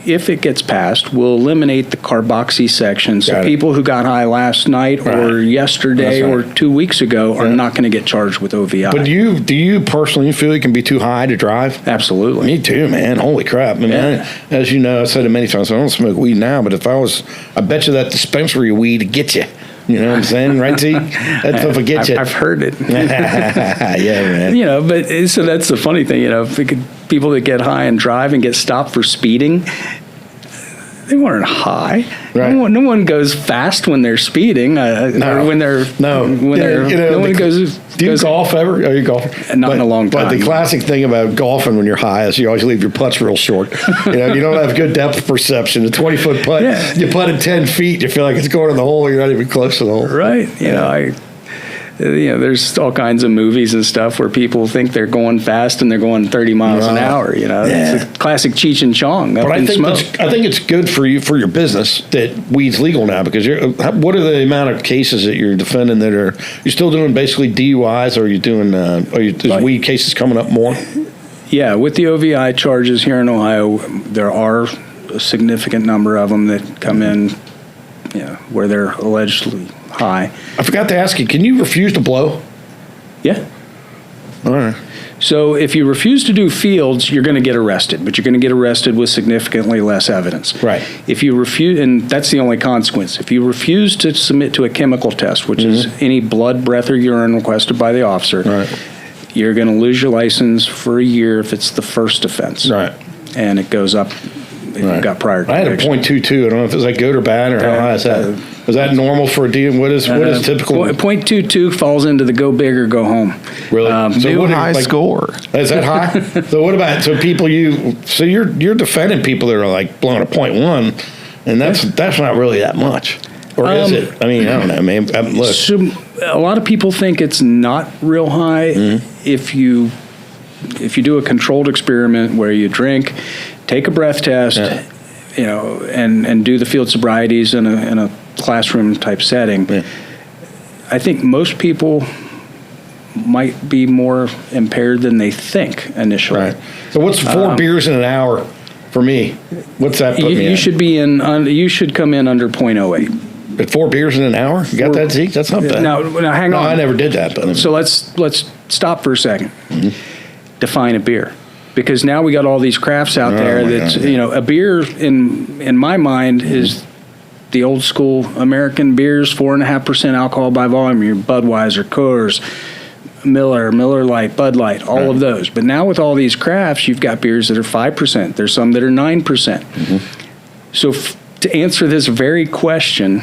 if it gets passed, we'll eliminate the carboxy section. So people who got high last night or yesterday or 2 weeks ago are not going to get charged with OVI. But do you personally feel you can be too high to drive? Absolutely. Me too, man. Holy crap. I mean, as you know, I've said it many times, I don't smoke weed now, but I bet you that dispensary weed would get you. You know what I'm saying? Right, T? That stuff will get you. I've heard it. Yeah, man. You know, but so that's the funny thing, you know, people that get high and drive and get stopped for speeding, they weren't high. Right. No one goes fast when they're speeding. Or when they're no one goes. Do you golf ever? Are you golfing? Not in a long time. But the classic thing about golfing when you're high is you always leave your putts real short. You don't have good depth perception. A 20-foot putt, you putt at 10 feet, you feel like it's going in the hole. You're not even close to the hole. Right. There's all kinds of movies and stuff where people think they're going fast and they're going 30 miles an hour. It's a classic Cheech and Chong. But I think it's good for you, for your business, that weed's legal now, because what are the amount of cases that you're defending that you're still doing basically DUIs, or are you doing is weed cases coming up more? Yeah, with the OVI charges here in Ohio, there are a significant number of them that come in, where they're allegedly high. I forgot to ask you, can you refuse to blow? Yeah. All right. So if you refuse to do fields, you're going to get arrested, but you're going to get arrested with significantly less evidence. Right. If you refuse, and that's the only consequence, if you refuse to submit to a chemical test, which is any blood, breath, or urine requested by the officer, you're going to lose your license for a year if it's the first offense. Right. And it goes up if you've got prior conviction. I had a .22. I don't know if it's like good or bad, or how high is that? Is that normal for a DM? What is typical? .22 falls into the go big or go home. Really? So what high score? Is that high? So what about people you're defending people that are like blowing a .1, and that's not really that much, or is it? I mean, I don't know, man. Look. So a lot of people think it's not real high if you do a controlled experiment where you drink, take a breath test, and do the field sobrieties in a classroom type setting. I think most people might be more impaired than they think initially. Right. So what's 4 beers in an hour for me? What's that put me at? You should come in under .08. At 4 beers in an hour? You got that, Zeke? That's not bad. Now hang on. I never did that. But so let's stop for a second. Define a beer. Because now we got all these crafts out there that's, a beer in my mind is the old school American beers, 4.5% alcohol by volume, your Budweiser, Coors, Miller Lite, Bud Light, all of those. But now with all these crafts, you've got beers that are 5%. There's some that are 9%. So to answer this very question,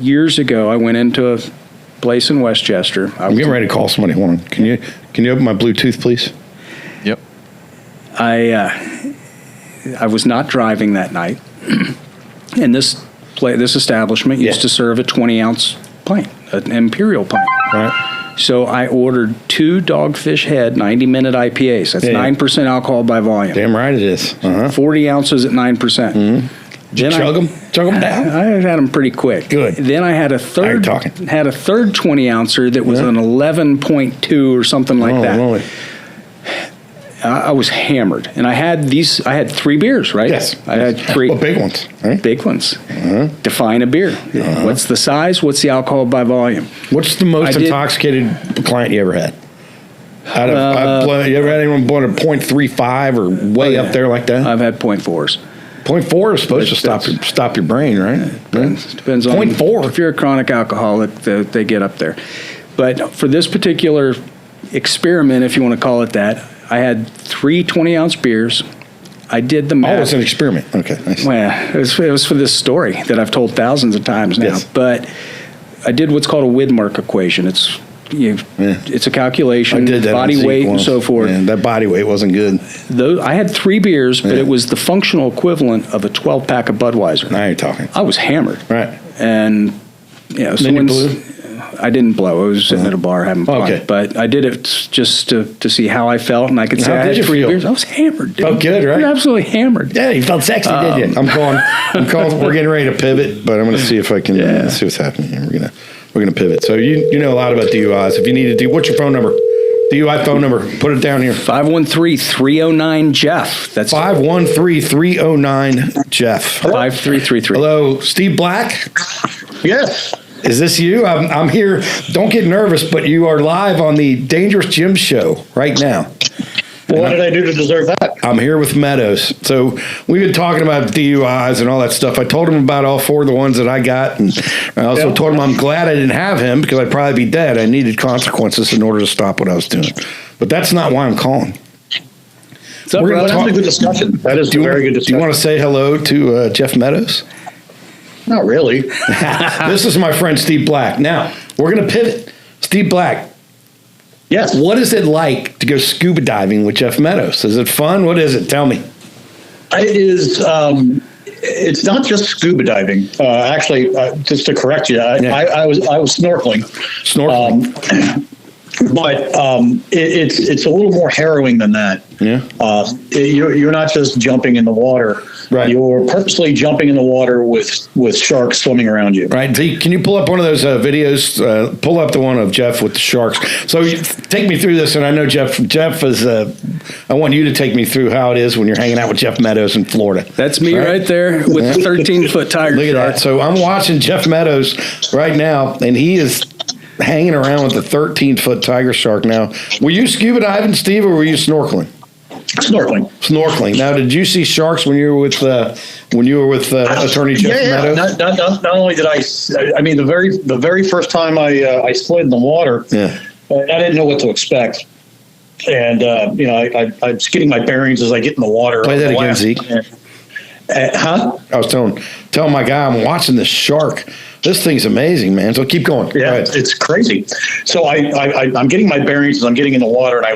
years ago, I went into a place in Westchester. I'm getting ready to call somebody. Hold on. Can you open my Bluetooth, please? Yep. I was not driving that night, and this establishment used to serve a 20-ounce pint, an imperial pint. Right. So I ordered 2 Dogfish Head 90-minute IPAs. That's 9% alcohol by volume. Damn right it is. 40 ounces at 9%. Did you chug them down? I had them pretty quick. Good. Then I had a third 20-ouncer that was an 11.2 or something like that. Really? I was hammered, and I had 3 beers, right? Yes. I had 3. Well, big ones, right? Big ones. Define a beer. What's the size? What's the alcohol by volume? What's the most intoxicated client you ever had? You ever had anyone blow a .35 or way up there like that? I've had .4s. .4 is supposed to stop your brain, right? Depends on .4. If you're a chronic alcoholic, they get up there. But for this particular experiment, if you want to call it that, I had 3 20-ounce beers. I did the math. Oh, it's an experiment. Okay. Nice. Well, it was for this story that I've told thousands of times now. Yes. But I did what's called a Widmark equation. It's a calculation, I did that body weight and so forth. Yeah, that body weight wasn't good. I had 3 beers, but it was the functional equivalent of a 12-pack of Budweiser. Now you're talking. I was hammered. Right. And, then you blew? I didn't blow. I was sitting at a bar having fun. Okay. But I did it just to see how I felt, and I could say How I did had you 3 feel? beers. I was hammered, dude. Felt good, right? I was absolutely hammered. Yeah, you felt sexy, didn't you? I'm calling. We're getting ready to pivot, but I'm going to see if I can see what's happening here. We're gonna pivot. So you know a lot about DUIs. If you need to do, what's your phone number? DUI phone number. Put it down here. 513-309-JEFF. That's 513-309-JEFF. 5333. Hello, Steve Black. Yes. Is this you? I'm here. Don't get nervous, but you are live on the Dangerous Gym Show right now. What did I do to deserve that? I'm here with Meadows. So we've been talking about DUIs and all that stuff. I told him about all 4 of the ones that I got, and I also told him I'm glad I didn't have him because I'd probably be dead. I needed consequences in order to stop what I was doing. But that's not why I'm calling. So that's a good discussion. That is a very good discussion. Do you want to say hello to Jeff Meadows? Not really. This is my friend Steve Black. Now, we're going to pivot. Steve Black. Yes. What is it like to go scuba diving with Jeff Meadows? Is it fun? What is it? Tell me. It is. It's not just scuba diving. Actually, just to correct you, I was snorkeling. Snorkeling. But it's a little more harrowing than that. Yeah. You're not just jumping in the water. Right. You're purposely jumping in the water with sharks swimming around you. Right. Zeke, can you pull up one of those videos? Pull up the one of Jeff with the sharks. So take me through this, and I know Jeff is. I want you to take me through how it is when you're hanging out with Jeff Meadows in Florida. That's me right there with the 13-foot tiger Look at shark. that. So I'm watching Jeff Meadows right now, and he is hanging around with the 13-foot tiger shark. Now, were you scuba diving, Steve, or were you snorkeling? Snorkeling. Now, did you see sharks when you were with Attorney Jeff Meadows? Not only did I mean, the very first time I slid in the water, I didn't know what to expect, and I'm just getting my bearings as I get in the water. Play that again, Zeke. Huh? I was telling my guy I'm watching this shark. This thing's amazing, man. So keep going. Yeah, it's crazy. So I'm getting my bearings as I'm getting in the water, and I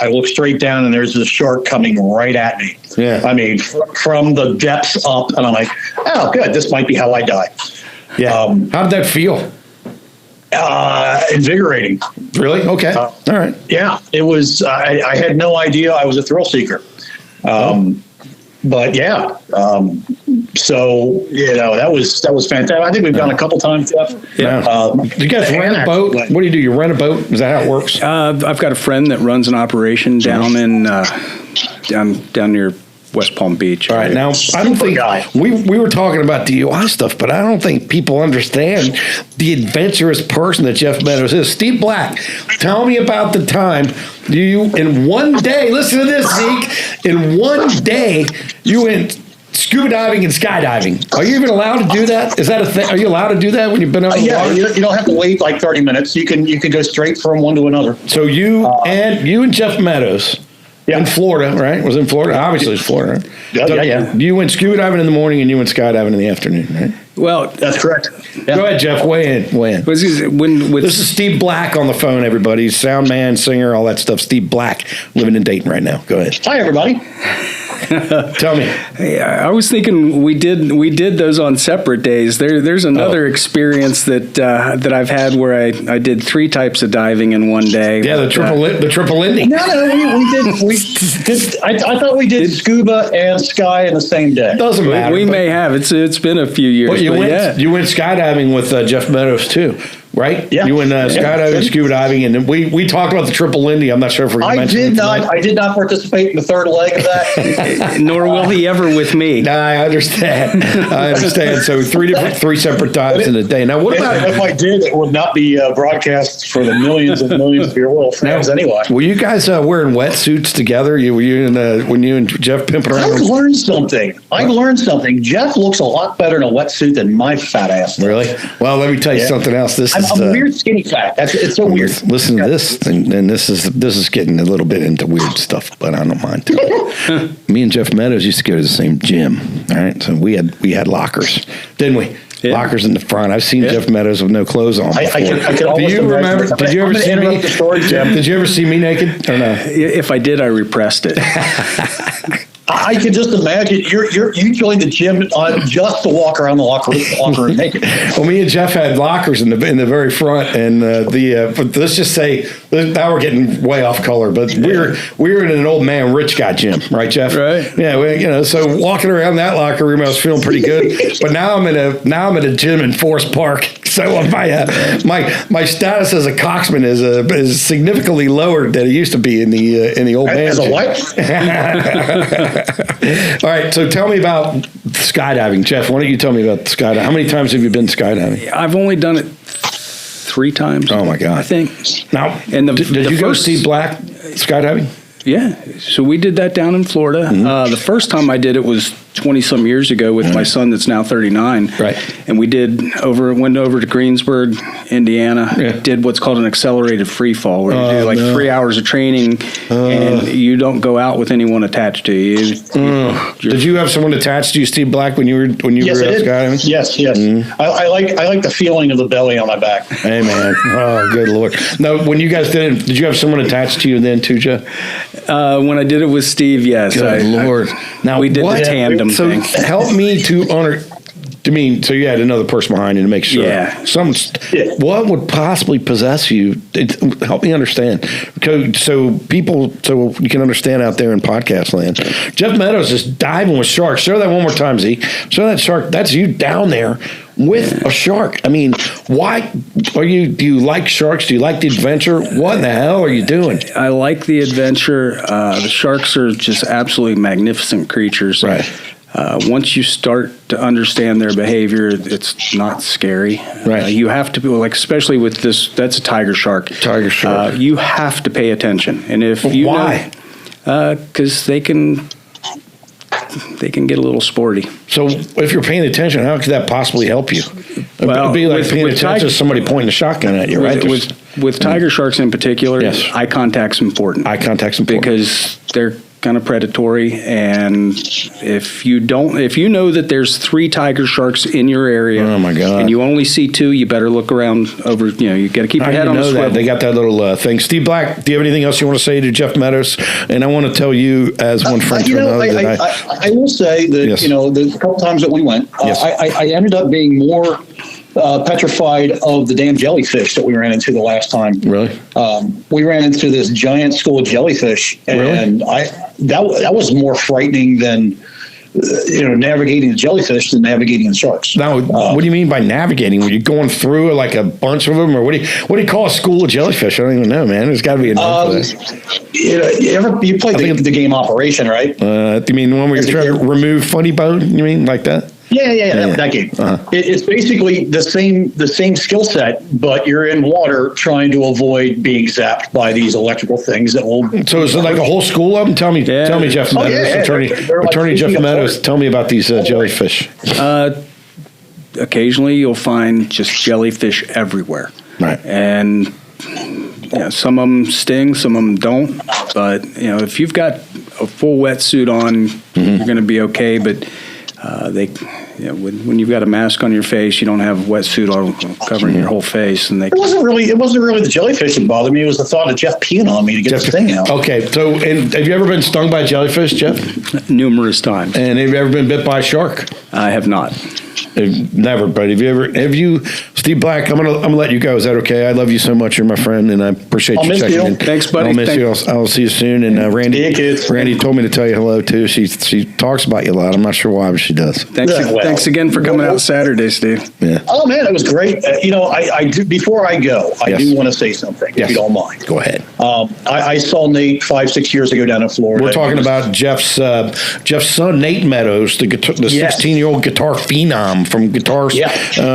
look straight down, and there's this shark coming right at me. Yeah. I mean, from the depths up, and I'm like, oh, good. This might be how I die. Yeah. How did that feel? Invigorating. Really? Okay. All right. Yeah, it was. I had no idea I was a thrill seeker. But yeah, so that was fantastic. I think we've gone a couple times, Jeff. Yeah. Do you guys rent a boat? What do you do? You rent a boat? Is that how it works? I've got a friend that runs an operation down in down near West Palm Beach. All right. Now, I don't think we were talking about DUI stuff, but I don't think people understand the adventurous person that Jeff Meadows is. Steve Black, tell me about the time you, in one day, listen to this, Zeke, in one day, you went scuba diving and skydiving. Are you even allowed to do that? Is that a thing? Are you allowed to do that when you've been out in the water? You don't have to wait like 30 minutes. You can go straight from one to another. So you and Jeff Meadows in Florida, right? Was in Florida? Obviously, it's Florida. Right? Yeah. You went scuba diving in the morning and you went skydiving in the afternoon, right? Well, that's correct. Yeah. Go ahead, Jeff. Weigh in. This is Steve Black on the phone, everybody. Sound man, singer, all that stuff. Steve Black, living in Dayton right now. Go ahead. Hi, everybody. Tell me. I was thinking we did those on separate days. There's another experience that I've had where I did 3 types of diving in one day. Yeah, the triple ending. No, we did. I thought we did scuba and sky in the same day. Doesn't matter. We may have. It's been a few years. But you went skydiving with Jeff Meadows too, right? Yeah. You went skydiving, scuba diving, and we talked about the triple ending. I'm not sure if we're going to mention it. I did not participate in the third leg of that. Nor will he ever with me. No, I understand. So 3 separate dives in a day. Now, what about if I did? It would not be broadcast for the millions and millions of your little fans anyway. Were you guys wearing wetsuits together? When you and Jeff pimping around? I've learned something. Jeff looks a lot better in a wetsuit than my fat ass does. Really? Well, let me tell you something else. I'm a weird skinny fat. It's so weird. Listen to this, and this is getting a little bit into weird stuff, but I don't mind telling you. Me and Jeff Meadows used to go to the same gym. All right, so we had lockers, didn't we? Lockers in the front. I've seen Jeff Meadows with no clothes on. I could almost Do you remember? imagine- Did you I'm ever gonna see me? interrupt the story, Jim. Did you ever see me naked or no? If I did, I repressed it. I can just imagine you joined the gym just to walk around the locker room naked. Well, me and Jeff had lockers in the very front, and but let's just say now we're getting way off color, but we were in an old man rich guy gym, right, Jeff? Right. Yeah, so walking around that locker room, I was feeling pretty good. But now I'm in a gym in Forest Park, so my status as a coxman is significantly lower than it used to be in the old man As gym. a what? All right, so tell me about skydiving. Jeff, why don't you tell me about skydiving? How many times have you been skydiving? I've only done it 3 times. Oh, my God. I think. Now, And did you go see Black skydiving? Yeah. So we did that down in Florida. The first time I did it was 20-some years ago with my son that's now 39. Right. And we went over to Greensburg, Indiana, did what's called an accelerated free fall, where you do like 3 hours of training and you don't go out with anyone attached to you. Did you have someone attached to you, Steve Black, when you were Yes, I did. skydiving? Yes. I like the feeling of the belly on my back. Hey, man. Oh, good Lord. No, when you guys did you have someone attached to you then too, Jeff? When I did it with Steve, yes. Good Lord. Now, we did the tandem so thing. help me to honor. So you had another person behind you to make sure. Yeah. What would possibly possess you? Help me understand. So you can understand out there in podcast land. Jeff Meadows is diving with sharks. Show that one more time, Zeke. Show that shark. That's you down there with a shark. I mean, why do you like sharks? Do you like the adventure? What in the hell are you doing? I like the adventure. The sharks are just absolutely magnificent creatures. Right. Once you start to understand their behavior, it's not scary. Right. You have to be, especially with this, that's a tiger shark. Tiger shark. You have to pay attention. And if you why? Because they can get a little sporty. So if you're paying attention, how could that possibly help you? Well, It'd be like with paying attention to somebody pointing a shotgun at you, right? With tiger sharks in particular, Yes. eye contact's important. Eye contact's important. Because they're kind of predatory, and if you know that there's 3 tiger sharks in your area, oh my God, and you only see 2, you better look around over. You got to keep your head on the swivel. They got that little thing. Steve Black, do you have anything else you want to say to Jeff Meadows? And I want to tell you, as one friend to another, I will say that Yes. the couple times that we went, Yes. I ended up being more petrified of the damn jellyfish that we ran into the last time. Really? We ran into this giant school of jellyfish, and that was more frightening than navigating the jellyfish than navigating the sharks. Now, what do you mean by navigating? Were you going through like a bunch of them, or what do you call a school of jellyfish? I don't even know, man. There's got to be a name for that. You played the game Operation, right? You mean the one where you're trying to remove funny bone? You mean like that? Yeah. That game. It's basically the same skill set, but you're in water trying to avoid being zapped by these electrical things that will. So is it like a whole school of them? Tell me, Jeff Meadows, Attorney Jeff Meadows. Tell me about these jellyfish. Occasionally, you'll find just jellyfish everywhere. Right. And some of them sting, some of them don't. But if you've got a full wetsuit on, you're going to be okay. But when you've got a mask on your face, you don't have a wetsuit on covering your whole face, and it wasn't really the jellyfish that bothered me. It was the thought of Jeff peeing on me to get the sting out. Okay, so and have you ever been stung by a jellyfish, Jeff? Numerous times. And have you ever been bit by a shark? I have not. Never, but have you, Steve Black? I'm gonna let you go. Is that okay? I love you so much. You're my friend, and I appreciate you checking in. Thanks, buddy. I'll miss you. I'll see you soon. And Randy told me to tell you hello too. She talks about you a lot. I'm not sure why, but she does. Thanks again for coming out Saturday, Steve. Yeah. Oh man, it was great. I do. Before I go, I do want to say something, if you don't mind. Go ahead. I saw Nate 5-6 years ago down in Florida. We're talking about Jeff's son, Nate Meadows, the 16-year-old guitar phenom from Guitar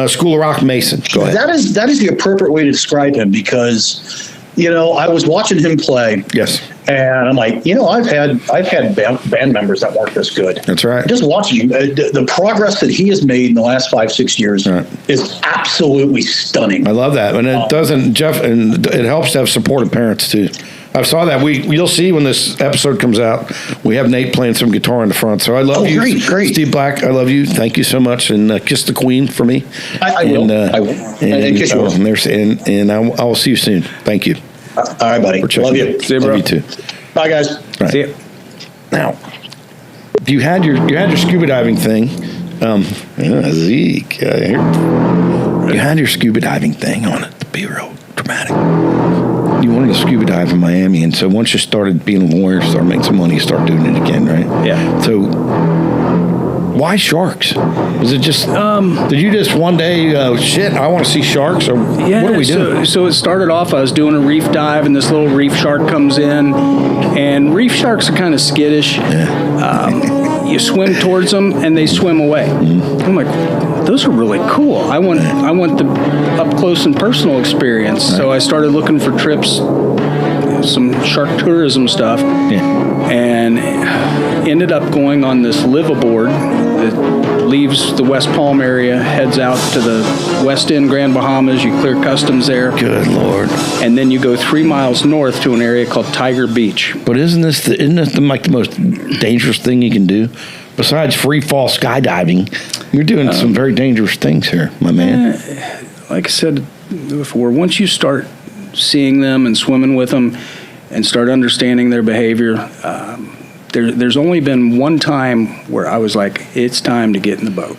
School of Rock Mason. Go ahead. That is the appropriate way to describe him, because I was watching him play. Yes. And I'm like, I've had band members that weren't this good. That's right. Just watching him, the progress that he has made in the last 5-6 years is absolutely stunning. I love that, and it doesn't, Jeff, and it helps to have supportive parents too. I saw that. You'll see when this episode comes out, we have Nate playing some guitar in the front. So I love you. Great. Steve Black, I love you. Thank you so much. And kiss the Queen for me. I will. And kiss yours. And I will see you soon. Thank you. All right, buddy. Love you. See you, bro. Love you too. Bye, guys. Right. See ya. Now, you had your scuba diving thing. Zeke, you had your scuba diving thing on it to be real dramatic. You wanted to scuba dive in Miami, and so once you started being a lawyer, started making some money, you start doing it again, right? Yeah. So, why sharks? Was it just? Did you just one day shit? I want to see sharks, or Yeah, what are we doing? So it started off, I was doing a reef dive, and this little reef shark comes in, and reef sharks are kind of skittish. You swim towards them, and they swim away. Mm-hmm. I'm like, those are really cool. I want the up close and personal experience. Right. So I started looking for trips, some shark tourism stuff, and ended up going on this liveaboard that leaves the West Palm area, heads out to the West End, Grand Bahamas. You clear customs there. Good Lord. And then you go 3 miles north to an area called Tiger Beach. But isn't this like the most dangerous thing you can do? Besides free fall skydiving, you're doing some very dangerous things here, my man. Like I said before, once you start seeing them and swimming with them and start understanding their behavior, there's only been one time where I was like, it's time to get in the boat.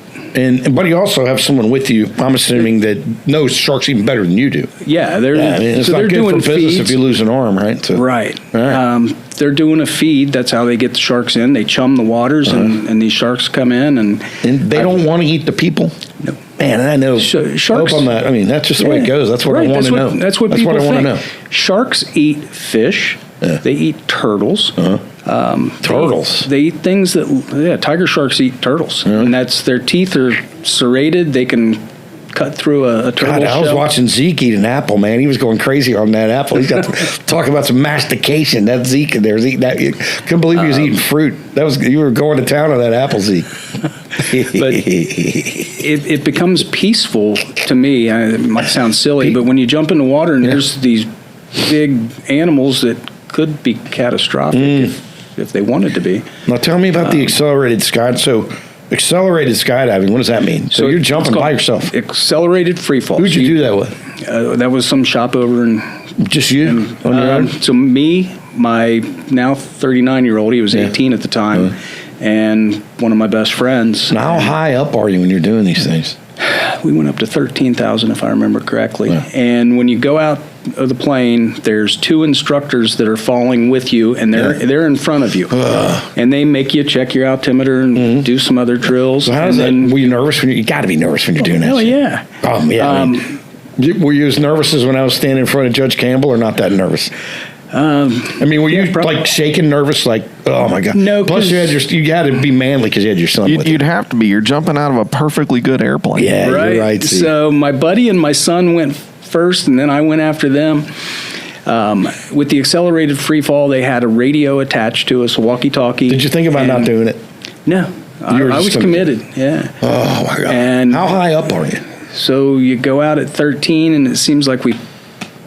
But you also have someone with you, I'm assuming, that knows sharks even better than you do. Yeah, it's so not they're good doing for business feeds. if you lose an arm, right? So, Right. All right. They're doing a feed. That's how they get the sharks in. They chum the waters, and these sharks come in. And they don't want to eat the people? No. Man, I know. Sharks. That's just the way it goes. That's what I want to know. That's what people think. Sharks eat fish. Yeah. They eat turtles. Turtles. They eat things tiger sharks eat turtles, and their teeth are serrated. They can cut through a turtle God, I was shell. watching Zeke eat an apple, man. He was going crazy on that apple. He's got talking about some mastication. That Zeke in there was eating that. Couldn't believe he was eating fruit. You were going to town on that apple, Zeke. But it becomes peaceful to me. It might sound silly, but when you jump in the water and there's these big animals that could be catastrophic if they wanted to be. Now tell me about the accelerated sky. So accelerated skydiving, what does that mean? So you're jumping by yourself. Accelerated free fall. Who'd you do that with? That was some shop over in... Just you on your own? So me, my now 39-year-old, he was 18 at the time, and one of my best friends. Now, how high up are you when you're doing these things? We went up to 13,000, if I remember correctly. Yeah. And when you go out of the plane, there's 2 instructors that are falling with you, and they're in front of you. And they make you check your altimeter and do some other drills. So how does that? Were you nervous when you got to be nervous when you're doing that? Hell yeah. Were you as nervous as when I was standing in front of Judge Campbell, or not that nervous? Were you like shaking, nervous, like, oh my God? No. Plus, you had to be manly because you had your son with you. You'd have to be. You're jumping out of a perfectly good airplane. Yeah, right. You're right. See. So my buddy and my son went first, and then I went after them. With the accelerated free fall, they had a radio attached to us, a walkie-talkie. Did you think about not doing it? No, I was committed. Yeah. Oh my God! And how high up are you? So you go out at 13, and it seems like we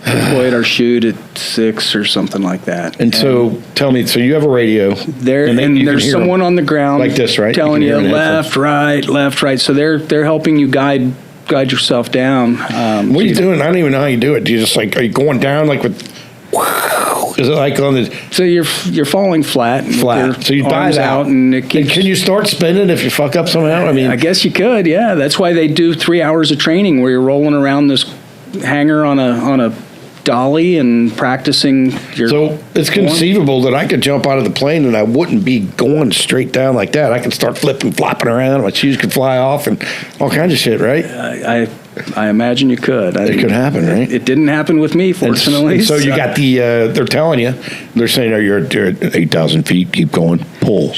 deployed our chute at 6 or something like that. And so tell me, so you have a radio there, and there's someone on the ground like this, right? Telling you left, right. So they're helping you guide yourself down. What are you doing? I don't even know how you do it. Do you just are you going down like with? Is it like on the? So you're falling flat. So you dive out, and it keeps. And can you start spinning if you fuck up somehow? I guess you could. Yeah, that's why they do 3 hours of training where you're rolling around this hangar on a dolly and practicing your. So it's conceivable that I could jump out of the plane and I wouldn't be going straight down like that. I could start flopping around. My shoes could fly off and all kinds of shit, right? I imagine you could. It could happen, right? It didn't happen with me, fortunately. And so you got they're telling you, they're saying, you're at 8,000 feet, keep going, pull.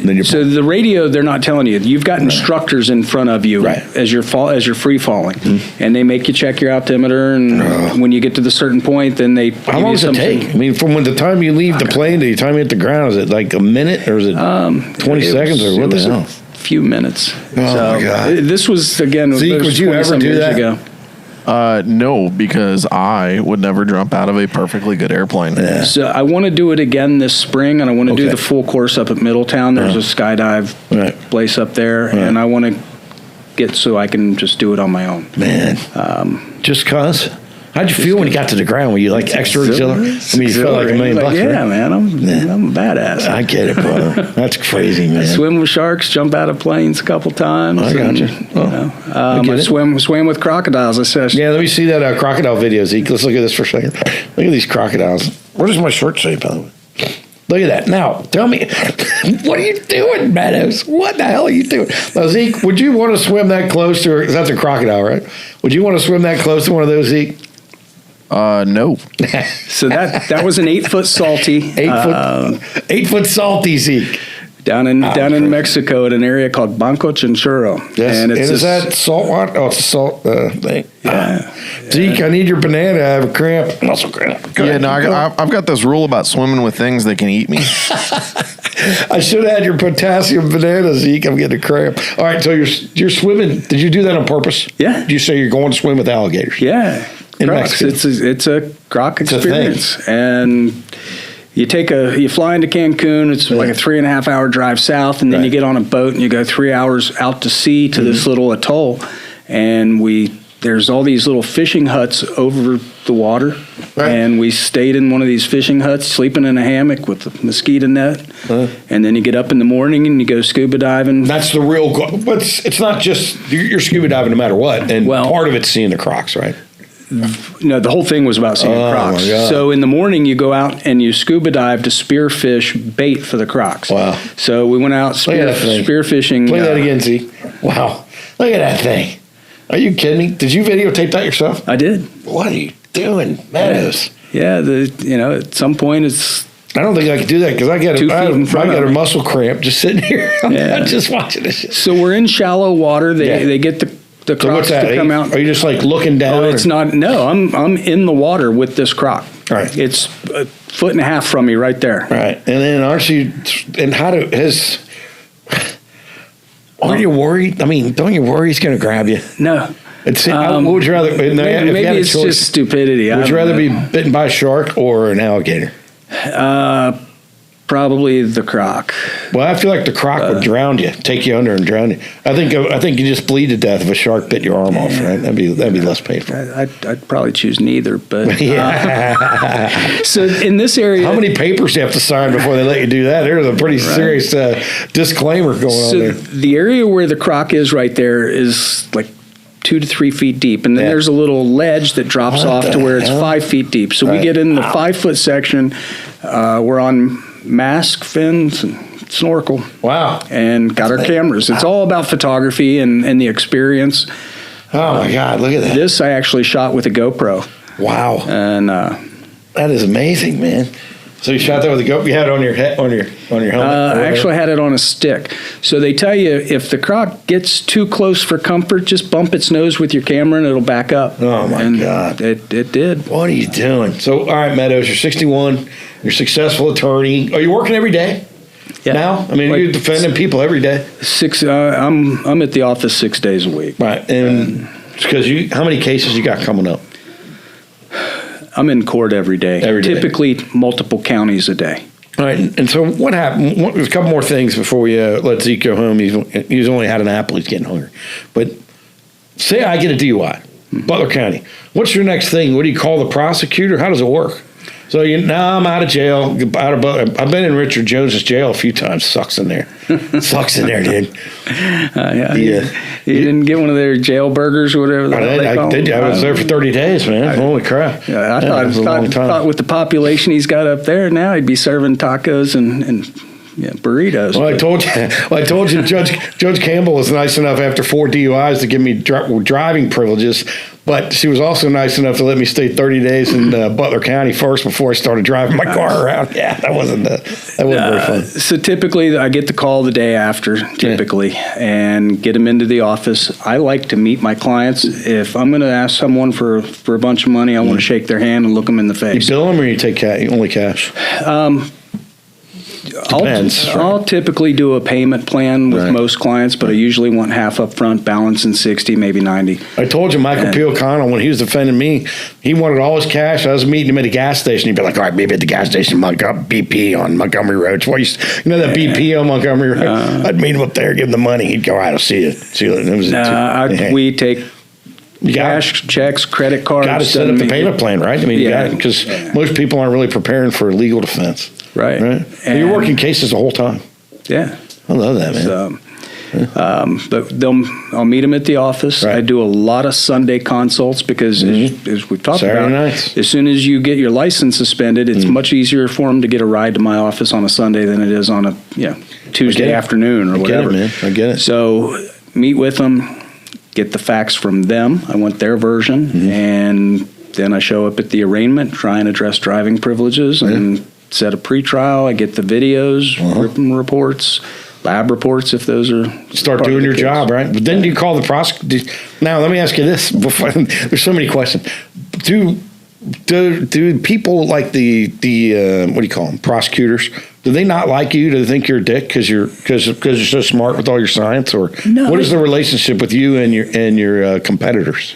Then so the radio, they're not telling you. You've got instructors in front of you as you're free falling, and they make you check your altimeter. And when you get to the certain point, then they. How long does it take? From the time you leave the plane to the time you hit the ground, is it like a minute or is it 20 seconds or what the hell? A few minutes. Oh my God! This was again. Zeke, would you ever do that? Ago. No, because I would never jump out of a perfectly good airplane. Yeah. So I want to do it again this spring, and I want to do the full course up at Middletown. There's a skydive place up there, and I want to get so I can just do it on my own. Man, just cause. How'd you feel when you got to the ground? Were you like extra exhilarated? I mean, you felt like $1 million bucks, yeah, right? man, I'm a badass. I get it, brother. That's crazy, man. I swim with sharks, jump out of planes a couple times. I got you. I swam with crocodiles. I said, yeah, let me see that crocodile video, Zeke. Let's look at this for a second. Look at these crocodiles. What does my shirt say, by the way? Look at that. Now, tell me, what are you doing, Meadows? What the hell are you doing? Now, Zeke, would you want to swim that close to, that's a crocodile, right? Would you want to swim that close to one of those, Zeke? No. So that was an 8-foot salty. 8-foot salty, Zeke. Down in Mexico at an area called Banco Chinchurro. Yes. And is that salt water? Oh, it's a salt thing. Yeah. Zeke, I need your banana. I have a cramp. Muscle cramp. Yeah, no, I've got this rule about swimming with things that can eat me. I should have had your potassium banana, Zeke. I'm getting a cramp. All right, so you're swimming. Did you do that on purpose? Yeah. Did you say you're going to swim with alligators? Yeah. In Crocs. Mexico. It's a croc It's a experience. And you fly into Cancun, it's like a 3.5 hour drive south, and then you get on a boat and you go 3 hours out to sea to this little atoll. And there's all these little fishing huts over the water. Right. And we stayed in one of these fishing huts, sleeping in a hammock with a mosquito net. And then you get up in the morning and you go scuba diving. That's the real goal. But it's not just, you're scuba diving no matter what. And part of it's seeing the crocs, right? No, the whole thing was about seeing crocs. So in the morning, you go out and you scuba dive to spearfish bait for the crocs. Wow. So we went out spearfishing. Play that again, Z. Wow. Look at that thing. Are you kidding me? Did you videotape that yourself? I did. What are you doing, Meadows? Yeah, at some point it's... I don't think I could do that because I got a muscle cramp just sitting here. I'm just watching this shit. So we're in shallow water. They get the crocs to come out. Are you just like looking down? Oh, it's not. No, I'm in the water with this croc. All right. It's 1.5 feet from me right there. All right. And then aren't you? And aren't you worried? I mean, don't you worry he's going to grab you? No. What would you rather? Maybe it's just stupidity. Would you rather be bitten by a shark or an alligator? Probably the croc. Well, I feel like the croc would drown you, take you under and drown you. I think you just bleed to death if a shark bit your arm off, right? That'd be less painful. I'd probably choose neither, but so in this area, how many papers do you have to sign before they let you do that? There's a pretty serious disclaimer going on there. The area where the croc is right there is like 2 to 3 feet deep, and then there's a little ledge that drops off to where it's 5 feet deep. So we get in the 5 foot section. We're on mask, fins, and snorkel. Wow. And got our cameras. It's all about photography and the experience. Oh my God, look at that. This I actually shot with a GoPro. Wow. And that is amazing, man. So you shot that with a GoPro? You had it on your head, on your helmet? I actually had it on a stick. So they tell you if the croc gets too close for comfort, just bump its nose with your camera and it'll back up. Oh my God. It did. What are you doing? So, all right, Meadows, you're 61. You're a successful attorney. Are you working every day? Yeah. Now? I mean, you're defending people every day. I'm at the office 6 days a week. Right. And because how many cases you got coming up? I'm in court every day. Typically multiple counties a day. All right. And so what happened? There's a couple more things before we let Zeke go home. He's only had an apple. He's getting hungry. But say I get a DUI, Butler County. What's your next thing? What do you call the prosecutor? How does it work? So now I'm out of jail. I've been in Richard Jones's jail a few times. Sucks in there. Sucks in there, dude. You didn't get one of their jail burgers or whatever. I did. I was there for 30 days, man. Holy crap. Yeah, I thought with the population he's got up there now, he'd be serving tacos and burritos. Well, I told you, Judge Campbell was nice enough after 4 DUIs to give me driving privileges, but she was also nice enough to let me stay 30 days in Butler County first before I started driving my car around. Yeah, that wasn't very fun. So typically, I get the call the day after, and get them into the office. I like to meet my clients. If I'm going to ask someone for a bunch of money, I want to shake their hand and look them in the face. You bill them or you take only cash? Depends. I'll typically do a payment plan with most clients, but I usually want half up front, balance in 60, maybe 90. I told you, Michael P. O'Connell, when he was defending me, he wanted all his cash. I was meeting him at a gas station. He'd be like, all right, maybe at the gas station, BP on Montgomery Road. That BP on Montgomery Road? I'd meet him up there, give him the money. He'd go, all right, I'll see you. We take cash, checks, credit cards. Got to set up the payment plan, right? I mean, because most people aren't really preparing for a legal defense. Right. And you're working cases the whole time. Yeah. I love that, man. So, but I'll meet them at the office. Right. I do a lot of Sunday consults because, as we've talked Saturday about, nights. As soon as you get your license suspended, it's much easier for them to get a ride to my office on a Sunday than it is on a Tuesday afternoon or whatever. I get it. So meet with them, get the facts from them. I want their version, and then I show up at the arraignment, try and address driving privileges, and set a pretrial. I get the videos, written reports, lab reports if those are. Start doing your job, right? But then do you call the prosecutor? Now, let me ask you this. There's so many questions. Do people like the what do you call them, prosecutors? Do they not like you? Do they think you're a dick because you're so smart with all your science? Or what is the relationship with you and your competitors?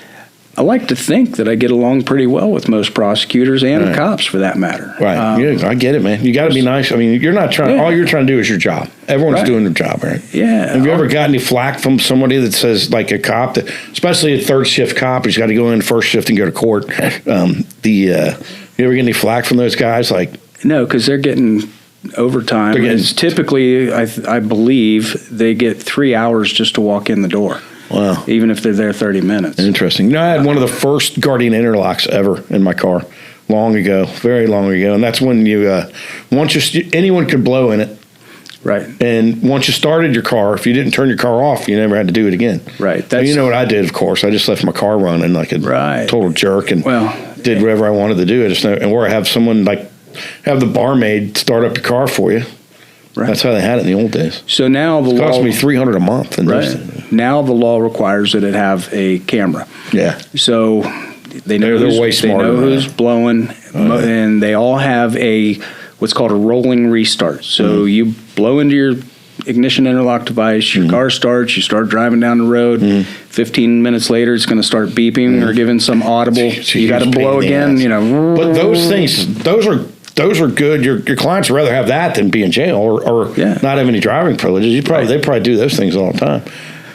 I like to think that I get along pretty well with most prosecutors and cops, for that matter. Right. I get it, man. You got to be nice. I mean, you're not trying. All you're trying to do is your job. Everyone's doing their job, right? Yeah. Have you ever got any flack from somebody that says, like a cop, that, especially a third shift cop, who's got to go in first shift and go to court? You ever get any flack from those guys? Like, no, because they're getting overtime. Typically, I believe they get 3 hours just to walk in the door. Wow. Even if they're there 30 minutes. Interesting. I had one of the first Guardian interlocks ever in my car very long ago. And that's when anyone could blow in it. Right. And once you started your car, if you didn't turn your car off, you never had to do it again. Right. You know what I did, of course. I just left my car running like a total jerk and did whatever I wanted to do. Or I have someone have the barmaid start up your car for you. Right. That's how they had it in the old days. So now it cost me $300 a month. Now the law requires that it have a camera. Yeah. So they know they're way smarter. They know who's blowing, and they all have what's called a rolling restart. So you blow into your ignition interlock device, your car starts, you start driving down the road. 15 minutes later, it's going to start beeping or giving some audible. You got to blow again. But those things, those are good. Your clients would rather have that than be in jail or not have any driving privileges. They probably do those things all the time.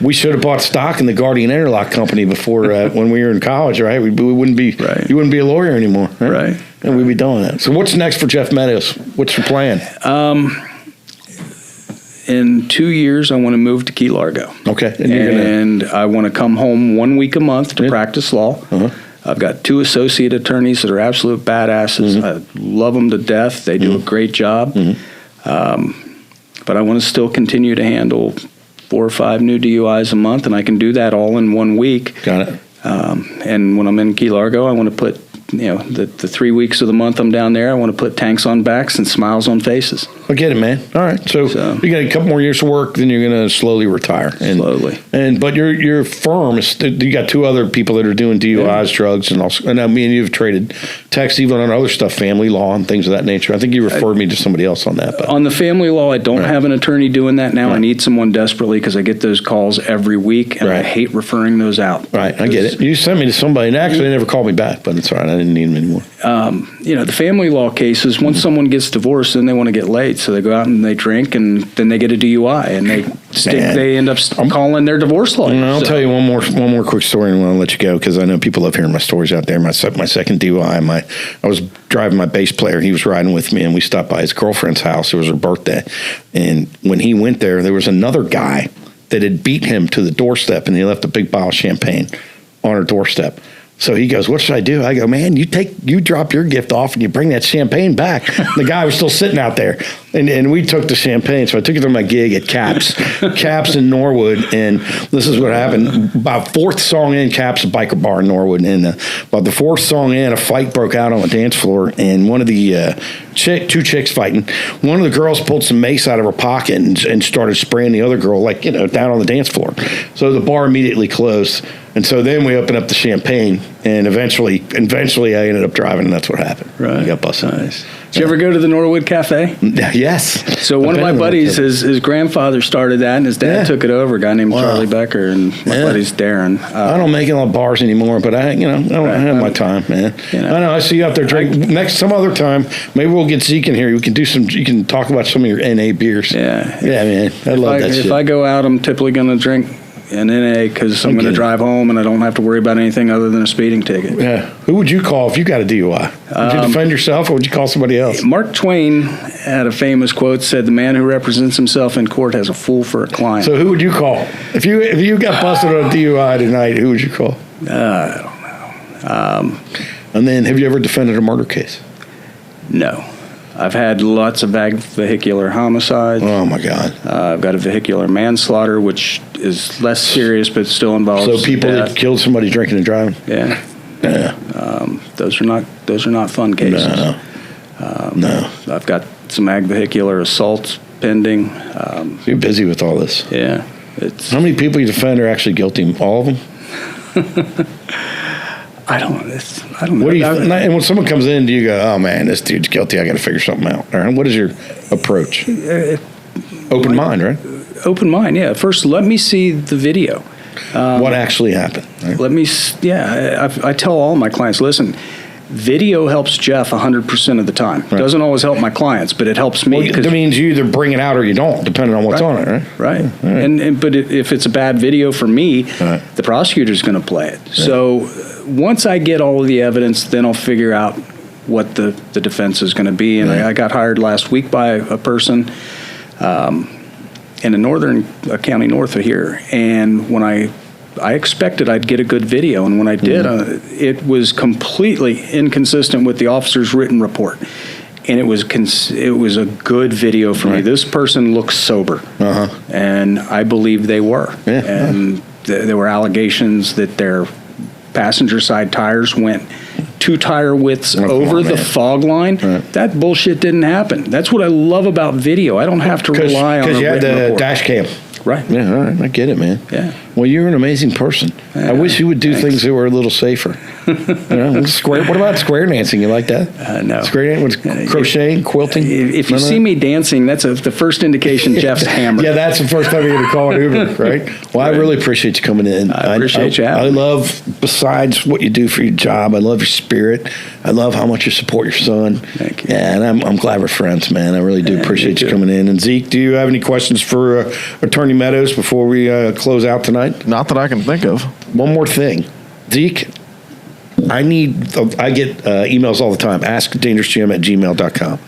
We should have bought stock in the Guardian Interlock Company before when we were in college, right? We wouldn't be. Right. You wouldn't be a lawyer anymore, right? And we'd be doing that. So what's next for Jeff Meadows? What's your plan? In 2 years, I want to move to Key Largo. Okay. And I want to come home 1 week a month to practice law. I've got 2 associate attorneys that are absolute badasses. I love them to death. They do a great job. But I want to still continue to handle 4 or 5 new DUIs a month, and I can do that all in 1 week. Got it. And when I'm in Key Largo, I want to put, the 3 weeks of the month I'm down there, I want to put tanks on backs and smiles on faces. I get it, man. All right. So you got a couple more years of work, then you're going to slowly retire. Slowly. But your firm, you got 2 other people that are doing DUIs, drugs, and also. And I mean, you've traded texts even on other stuff, family law and things of that nature. I think you referred me to somebody else on that. But. On the family law, I don't have an attorney doing that now. I need someone desperately because I get those calls every week, and I hate referring those out. Right. I get it. You sent me to somebody, and actually they never called me back, but it's all right. I didn't need them anymore. The family law cases, once someone gets divorced, then they want to get laid. So they go out and they drink, and then they get a DUI, and they end up calling their divorce lawyer. I'll tell you one more quick story, and I'll let you go because I know people love hearing my stories out there. My second DUI, I was driving my bass player. He was riding with me, and we stopped by his girlfriend's house. It was her birthday, and when he went there was another guy that had beat him to the doorstep, and he left a big bottle of champagne on her doorstep. So he goes, what should I do? I go, man, you drop your gift off and you bring that champagne back. The guy was still sitting out there. And we took the champagne. So I took it to my gig at Caps in Norwood. And this is what happened. About 4th song in, Caps, a biker bar in Norwood. And about the 4th song in, a fight broke out on the dance floor. And one of the 2 chicks fighting, one of the girls pulled some mace out of her pocket and started spraying the other girl, down on the dance floor. So the bar immediately closed. And so then we opened up the champagne, and eventually I ended up driving, and that's what happened. Right. I got busted. Nice. Did you ever go to the Norwood Cafe? Yes. So one of my buddies, his grandfather started that, and his dad took it over. A guy named Charlie Becker, and my buddy's Darren. I don't make a lot of bars anymore, but I don't have my time, man. I know. I see you out there drinking. Some other time, maybe we'll get Zeke in here. We can do some. You can talk about some of your NA beers. Yeah, man. I love that shit. If I go out, I'm typically going to drink an NA because I'm going to drive home and I don't have to worry about anything other than a speeding ticket. Yeah. Who would you call if you got a DUI? Would you defend yourself, or would you call somebody else? Mark Twain had a famous quote, said, "The man who represents himself in court has a fool for a client." So who would you call if you got busted on a DUI tonight? Who would you call? I don't know. And then, have you ever defended a murder case? No. I've had lots of vehicular homicides. Oh, my God. I've got a vehicular manslaughter, which is less serious, but still involves So people death. that killed somebody drinking and driving? Yeah. Those are not fun cases. No. I've got some ag vehicular assaults pending. You're busy with all this. Yeah. How many people you defend are actually guilty? All of them? I don't know. What do you? And when someone comes in, do you go, "Oh man, this dude's guilty. I got to figure something out"? Or what is your approach? Open mind, right? Open mind. Yeah. First, let me see the video. What actually happened? Right? Let me. Yeah. I tell all my clients, listen. Video helps Jeff 100% of the time. Right. Doesn't always help my clients, but it helps me. Well, that means you either bring it out or you don't, depending on what's on it, right? Right. But if it's a bad video for me, the prosecutor's going to play it. Right. So once I get all of the evidence, then I'll figure out what the defense is going to be. And I got hired last week by a person in a northern county north of here, and when I expected I'd get a good video, and when I did, it was completely inconsistent with the officer's written report, and it was a good video for me. This person looks sober, and I believe they were. And there were allegations that their passenger side tires went 2 tire widths over the fog line. That bullshit didn't happen. That's what I love about video. I don't have to rely on a written report. Because you had the dash cam. Right. Yeah, all right. I get it, man. Yeah. Well, you're an amazing person. I wish you would do things that were a little safer. What about square dancing? You like that? No. Square dancing, crocheting, quilting? If you see me dancing, that's the first indication Jeff's hammered. Yeah, that's the first time you're going to call an Uber, right? Well, I really appreciate you coming in. I appreciate you having me. I love, besides what you do for your job, I love your spirit. I love how much you support your son. Thank you. Yeah, and I'm glad we're friends, man. I really do appreciate you coming in. And Zeke, do you have any questions for Attorney Meadows before we close out tonight? Not that I can think of. One more thing. Zeke, I get emails all the time. AskDangerousJim@gmail.com.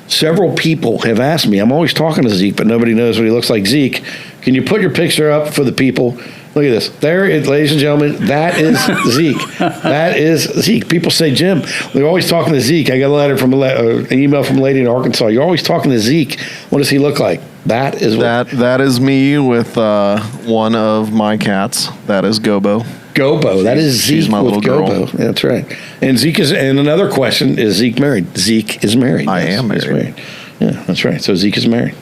Several people have asked me. I'm always talking to Zeke, but nobody knows what he looks like. Zeke, can you put your picture up for the people? Look at this. There, ladies and gentlemen, that is Zeke. That is Zeke. People say, Jim, they're always talking to Zeke. I got a letter from an email from a lady in Arkansas. You're always talking to Zeke. What does he look like? That is that is me with one of my cats. That is Gobo. Gobo. That is Zeke. She's my with little Gobo. girl. That's right. And another question, is Zeke married? Zeke is married. I am married. Yeah, that's right. So Zeke is married.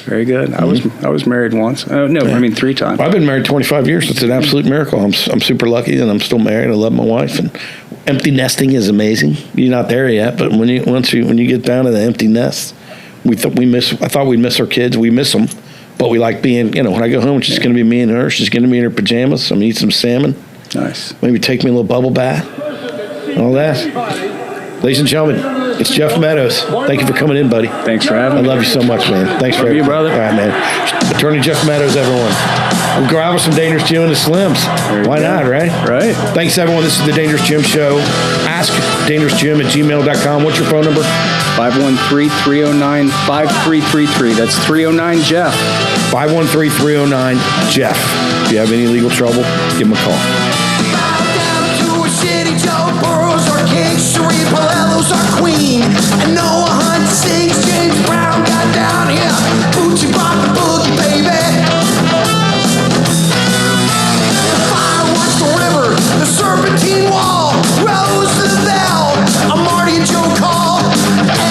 Very good. I was married once. I mean 3 times. I've been married 25 years. It's an absolute miracle. I'm super lucky, and I'm still married. I love my wife, and empty nesting is amazing. You're not there yet, but when you get down to the empty nest, I thought we'd miss our kids. We miss them, but we like being. When I go home, it's just going to be me and her. She's going to be in her pajamas. I'm going to eat some salmon. Nice. Maybe take me a little bubble bath. All that. Ladies and gentlemen, it's Jeff Meadows. Thank you for coming in, buddy. Thanks for having me. I love you so much, man. Thanks for you, brother. All right, man. Attorney Jeff Meadows, everyone. We'll grab us some Dangerous Jim and the Slims. Why not, right? Right. Thanks, everyone. This is the Dangerous Jim Show. Ask DangerousJim@gmail.com. What's your phone number? 513-309-5333. That's 309-JEFF. 513-309-JEFF. If you have any legal trouble, give them a call. Our queen, and Noah Hunt sings, James Brown got down here, Boochie brought the boogie, baby. The fire watched the river, the serpentine wall, Rose the Bell, a Marty and Joe call,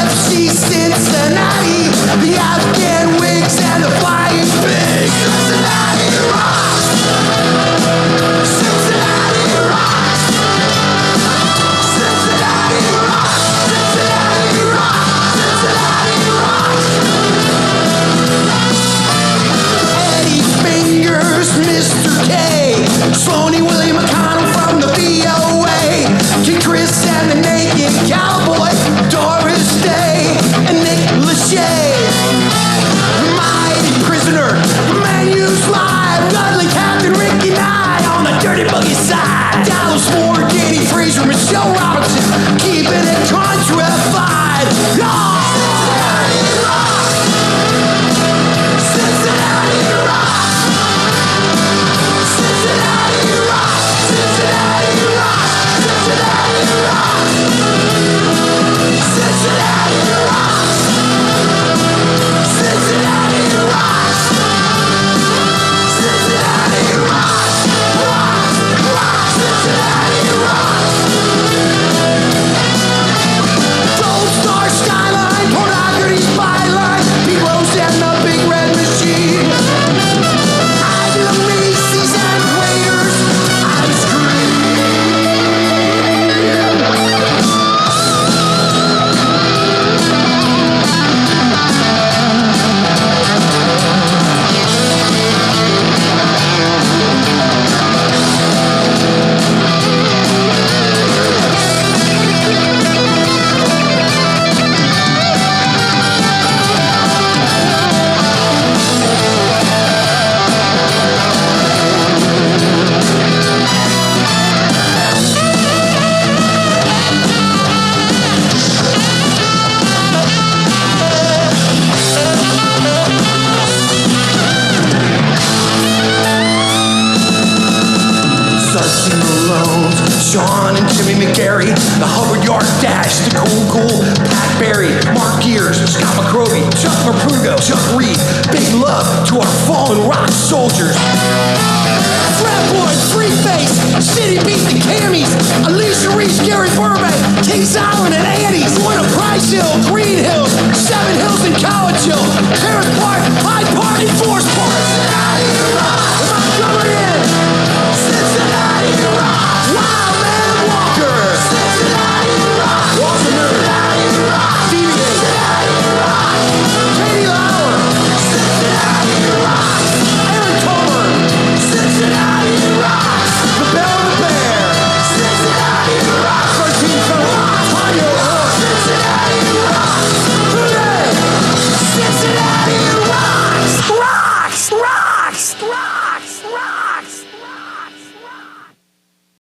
FC Cincinnati, the Afghan Wigs and the Flying Pigs. Cincinnati rocks! Cincinnati Darcy Malone's, Sean and Jimmy McGarry, the Hubbard Yard Dash, the Cool, Pat Barry, Mark Gears, Scott McCrovey, Chuck Mapugo, Chuck Reed. Big love to our fallen rock soldiers. Flatboy, Free Face, City Beat the Cammies, Alicia Reese, Gary Burbank, Kings Island and Annie's, Winter Price Hill, Green Hills, Seven Hills and College Hill, Harris Park, Hyde Park, and Forest Park. Montgomery Inn, Cincinnati Rock, Wild Man Walker, Cincinnati Rock, Walter Miller, Stevie Cincinnati Rock, Katie Lauer, Cincinnati Rock, Aaron Tomer, Cincinnati Rock, The Bell and the Bear, Cincinnati Rock, 13 Son of Tanya, Cincinnati Rock, Cincinnati Rocks, rocks, rocks, rocks.